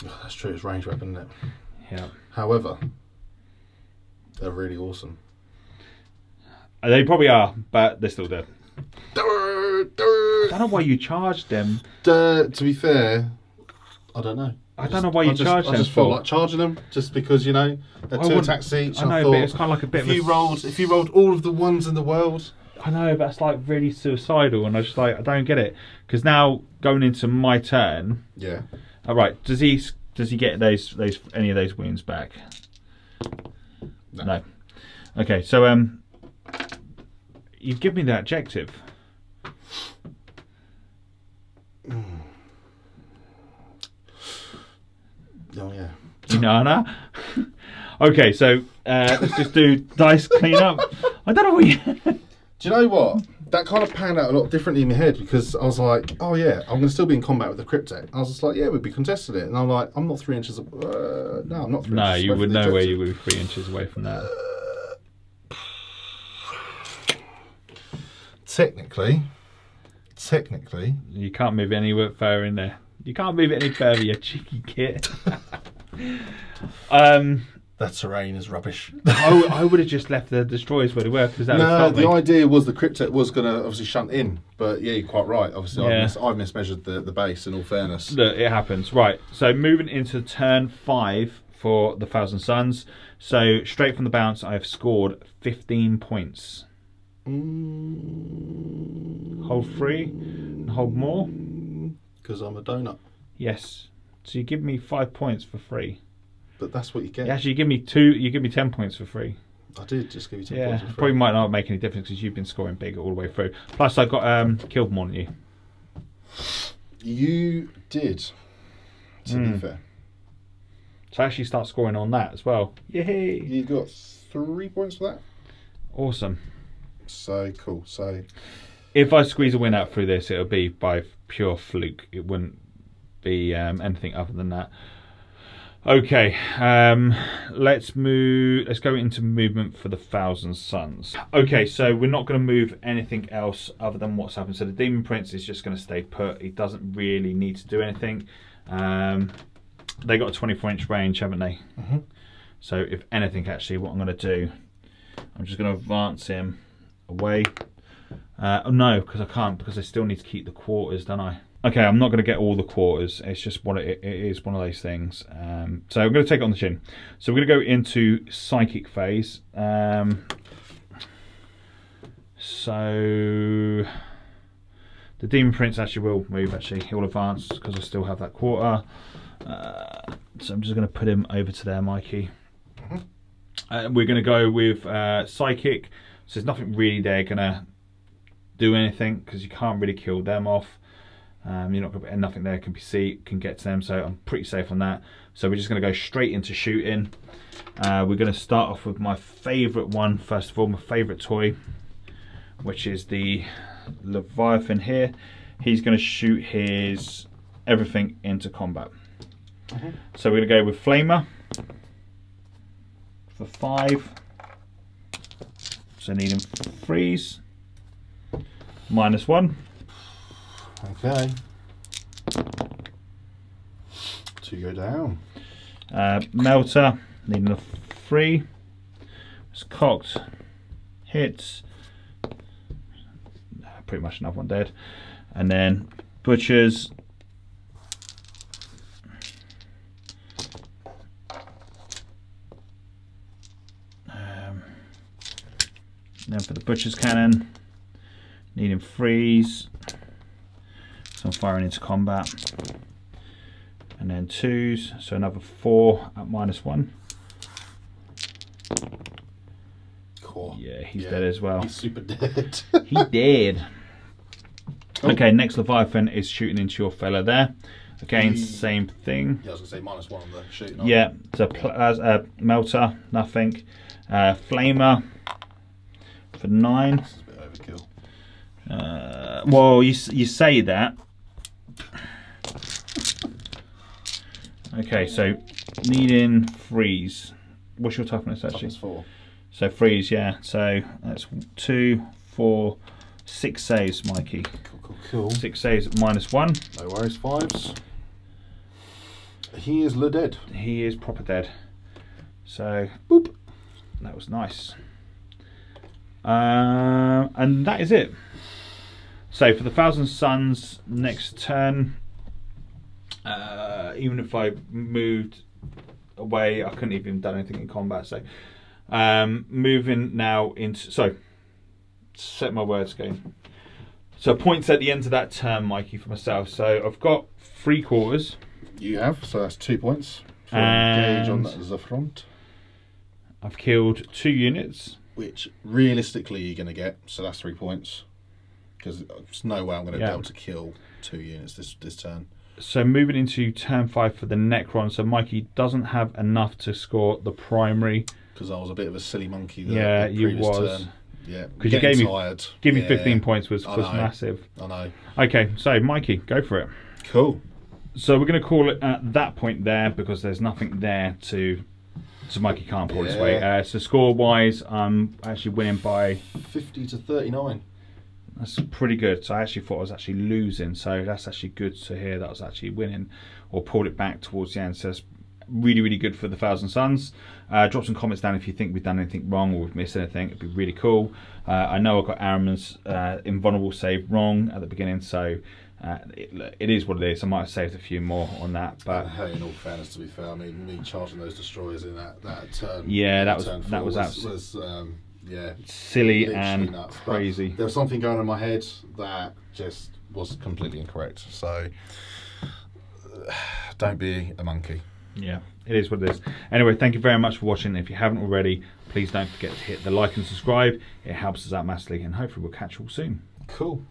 Oh, that's true, it's ranged weapon, isn't it? Yeah. However, they're really awesome. They probably are, but they're still dead. I I don't know why you charged them. To be fair, I don't know. I don't know why you charged them. I just felt like charging them, just because, you know, they're 2 attacks each. I know, thought, but it's kind of like a bit if you rolled all of the 1s in the world. I know, but it's like really suicidal, and I just like, I don't get it. Because now going into my turn. Yeah. All right. Does he get those any of those wounds back? No. Okay, so you've given me that objective. Oh yeah. Nana. Okay, so let's just do dice cleanup. I don't know what you. Do you know what? That kind of panned out a lot differently in my head, because I was like, oh yeah, I'm going to still be in combat with the Cryptek. I was just like, yeah, we'd be contested it. And I'm like, I'm not 3 inches. No, I'm not 3 inches. No, you would know where you would be 3 inches away from that. Technically, you can't move any further in there. You can't move it any further, you cheeky kid. That terrain is rubbish. I would have just left the destroyers where they were because that would No, stop the me. idea was the Cryptek was going to obviously shunt in, but yeah, you're quite right. Obviously, Yeah. I've mismeasured the base. In all fairness, Look, it happens. Right, so moving into turn 5 for the Thousand Suns. So straight from the bounce, I've scored 15 points. Hold 3 and hold more. because I'm a donut. Yes. So you give me 5 points for free. But that's what you get. You actually give me 2. You give me 10 points for free. I did just give you 10 Yeah, points for free. probably might not make any difference because you've been scoring big all the way through. Plus, I got killed more than you. You did. To be fair, So I actually start scoring on that as well. Yay! you got 3 points for that. Awesome. So cool. So If I squeeze a win out through this, it'll be by pure fluke. It wouldn't be anything other than that. Okay, let's move. Let's go into movement for the Thousand Suns. Okay, so we're not going to move anything else other than what's happened. So the Demon Prince is just going to stay put. He doesn't really need to do anything. They got a 24-inch range, haven't they? So if anything, actually, what I'm going to do, I'm just going to advance him away. Oh no, because I can't, because I still need to keep the quarters, don't I? Okay, I'm not going to get all the quarters. It's just what it is, one of those things. So I'm going to take it on the chin. So we're going to go into psychic phase. So the Demon Prince actually will move. Actually, he'll advance because I still have that quarter. So I'm just going to put him over to there, Mikey. We're going to go with psychic. So there's nothing really there going to do anything because you can't really kill them off. You're not going to, and nothing there can get to them, so I'm pretty safe on that. So we're just going to go straight into shooting. We're going to start off with my favourite one first of all, my favourite toy, which is the Leviathan here. He's going to shoot his everything into combat. So we're going to go with Flamer for 5. So needing freeze. -1. okay, 2 go down. Melter needing a 3. It's cocked. Hits. Pretty much another one dead. And then butchers. Then for the butcher's cannon, needing freeze. So I'm firing into combat. And then 2s, so another 4 at -1. Cool. Yeah, he's dead as well. He's super dead. He dead. Okay, next Leviathan is shooting into your fella there. Again, same thing. Yeah, I was going to say -1 on the shooting. Yeah, so melter, nothing. Flamer for 9. This is a bit overkill. Well, you say that. Okay, so needing freeze. What's your toughness actually? Toughness 4. So freeze, yeah. So that's 2, 4, 6 saves, Mikey. Cool. 6 saves at -1. No worries, 5s. He is dead. He is proper dead. So boop. That was nice. And that is it. So for the Thousand Suns next turn, even if I moved away, I couldn't even done anything in combat. So moving now into, so set my words again. So points at the end of that turn, Mikey, for myself. So I've got 3/4. You have, so that's 2 points for And engage on the front. I've killed 2 units. Which realistically you're going to get, so that's 3 points. Because there's no way I'm going to be able to kill 2 units this turn. So moving into turn 5 for the Necron. So Mikey doesn't have enough to score the primary. Because I was a bit of a silly monkey Yeah, the you previous was. turn. Yeah, Because you gave me tired. Give me Yeah, 15 points was I know. massive. I know. Okay, so Mikey, go for it. Cool. So we're going to call it at that point there because there's nothing there to... So Mikey can't pull his way. So score-wise, I'm actually winning by... 50 to 39. That's pretty good. So I actually thought I was actually losing. So that's actually good to hear that I was actually winning or pulled it back towards the end. So that's really, really good for the Thousand Suns. Drop some comments down if you think we've done anything wrong or we've missed anything. It'd be really cool. I know I got Ahriman's invulnerable save wrong at the beginning, so it is what it is. I might have saved a few more on that, but hey, in all fairness, to be fair, I mean, me charging those destroyers in that turn, yeah, that was yeah, silly and nuts. crazy. But there was something going on in my head that just was completely incorrect. So don't be a monkey. Yeah, it is what it is. Anyway, thank you very much for watching. If you haven't already, please don't forget to hit the like and subscribe. It helps us out massively, and hopefully we'll catch you all soon. Cool.